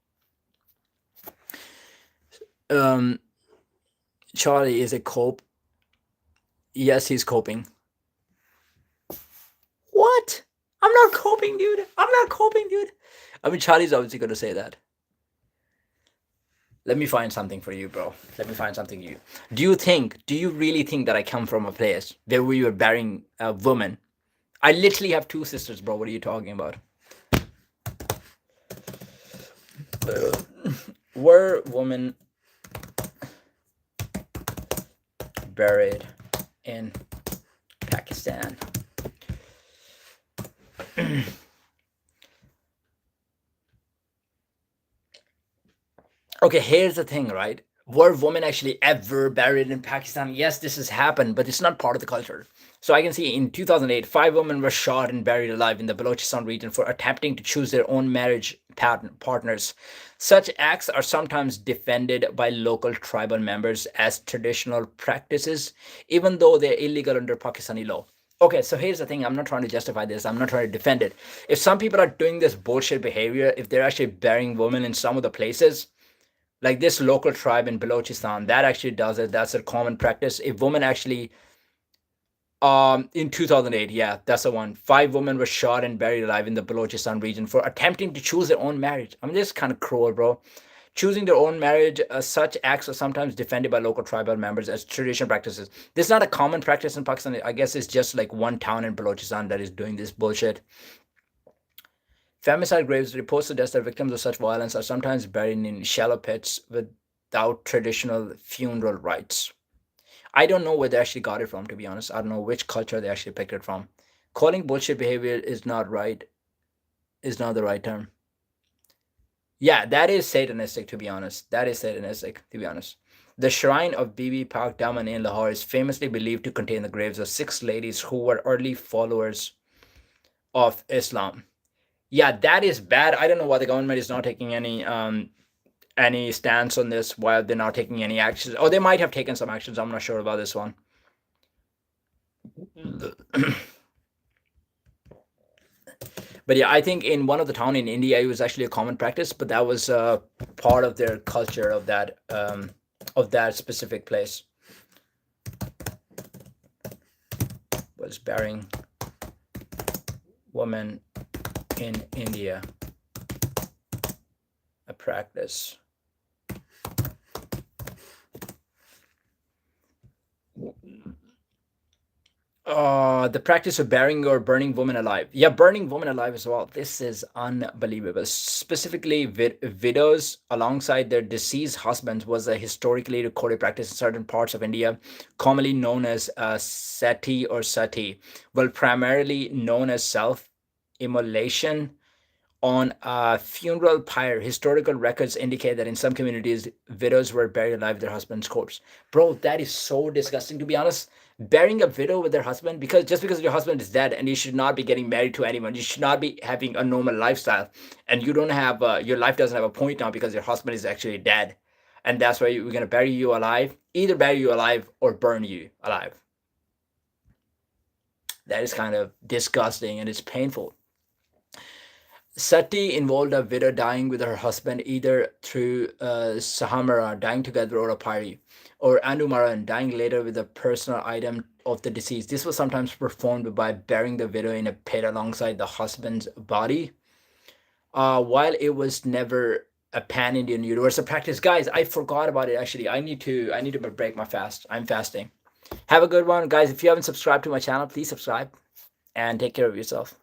Um, Charlie is a cope. Yes, he's coping. What? I'm not coping, dude. I'm not coping, dude. I mean, Charlie's obviously going to say that. Let me find something for you, bro. Let me find something you. Do you really think that I come from a place where we were burying a woman? I literally have two sisters, bro. What are you talking about? Were women buried in Pakistan? Okay, here's the thing, right? Were women actually ever buried in Pakistan? Yes, this has happened, but it's not part of the culture. So I can see in 2008, five women were shot and buried alive in the Balochistan region for attempting to choose their own marriage partners. Such acts are sometimes defended by local tribal members as traditional practices, even though they're illegal under Pakistani law. Okay, so here's the thing. I'm not trying to justify this. I'm not trying to defend it. If some people are doing this bullshit behavior, if they're actually burying women in some of the places, like this local tribe in Balochistan that actually does it. That's a common practice. If women actually in 2008, yeah, that's the one. Five women were shot and buried alive in the Balochistan region for attempting to choose their own marriage. I mean, this is kind of cruel, bro. Choosing their own marriage, such acts are sometimes defended by local tribal members as traditional practices. This is not a common practice in Pakistan. I guess it's just like one town in Balochistan that is doing this bullshit. Femicide graves reports suggest that victims of such violence are sometimes buried in shallow pits without traditional funeral rites. I don't know where they actually got it from, to be honest. I don't know which culture they actually picked it from. Calling bullshit behavior is not right, is not the right term. Yeah, that is satanistic, to be honest. That is satanistic, to be honest. The shrine of Bibi Pak Daman in Lahore is famously believed to contain the graves of six ladies who were early followers of Islam. Yeah, that is bad. I don't know why the government is not taking any stance on this, while they're not taking any actions. Or they might have taken some actions. I'm not sure about this one. But yeah, I think in one of the town in India, it was actually a common practice, but that was part of their culture of that specific place. Was burying women in India a practice? The practice of burying or burning women alive. Yeah, burning women alive as well. This is unbelievable. Specifically, widows alongside their deceased husbands was a historically recorded practice in certain parts of India, commonly known as sati or sati. Well, primarily known as self immolation on a funeral pyre. Historical records indicate that in some communities, widows were buried alive with their husband's corpse. Bro, that is so disgusting, to be honest. Burying a widow with their husband, because just because your husband is dead and you should not be getting married to anyone, you should not be having a normal lifestyle, and you don't have your life doesn't have a point now because your husband is actually dead, and that's why we're gonna bury you alive. Either bury you alive or burn you alive. That is kind of disgusting and it's painful. Sati involved a widow dying with her husband either through Sahamara, dying together, or a pari, or Anumaran, dying later with a personal item of the deceased. This was sometimes performed by burying the widow in a pit alongside the husband's body. While it was never a pan-Indian universal practice, guys, I forgot about it actually. I need to break my fast. I'm fasting. Have a good one, guys. If you haven't subscribed to my channel, please subscribe and take care of yourself.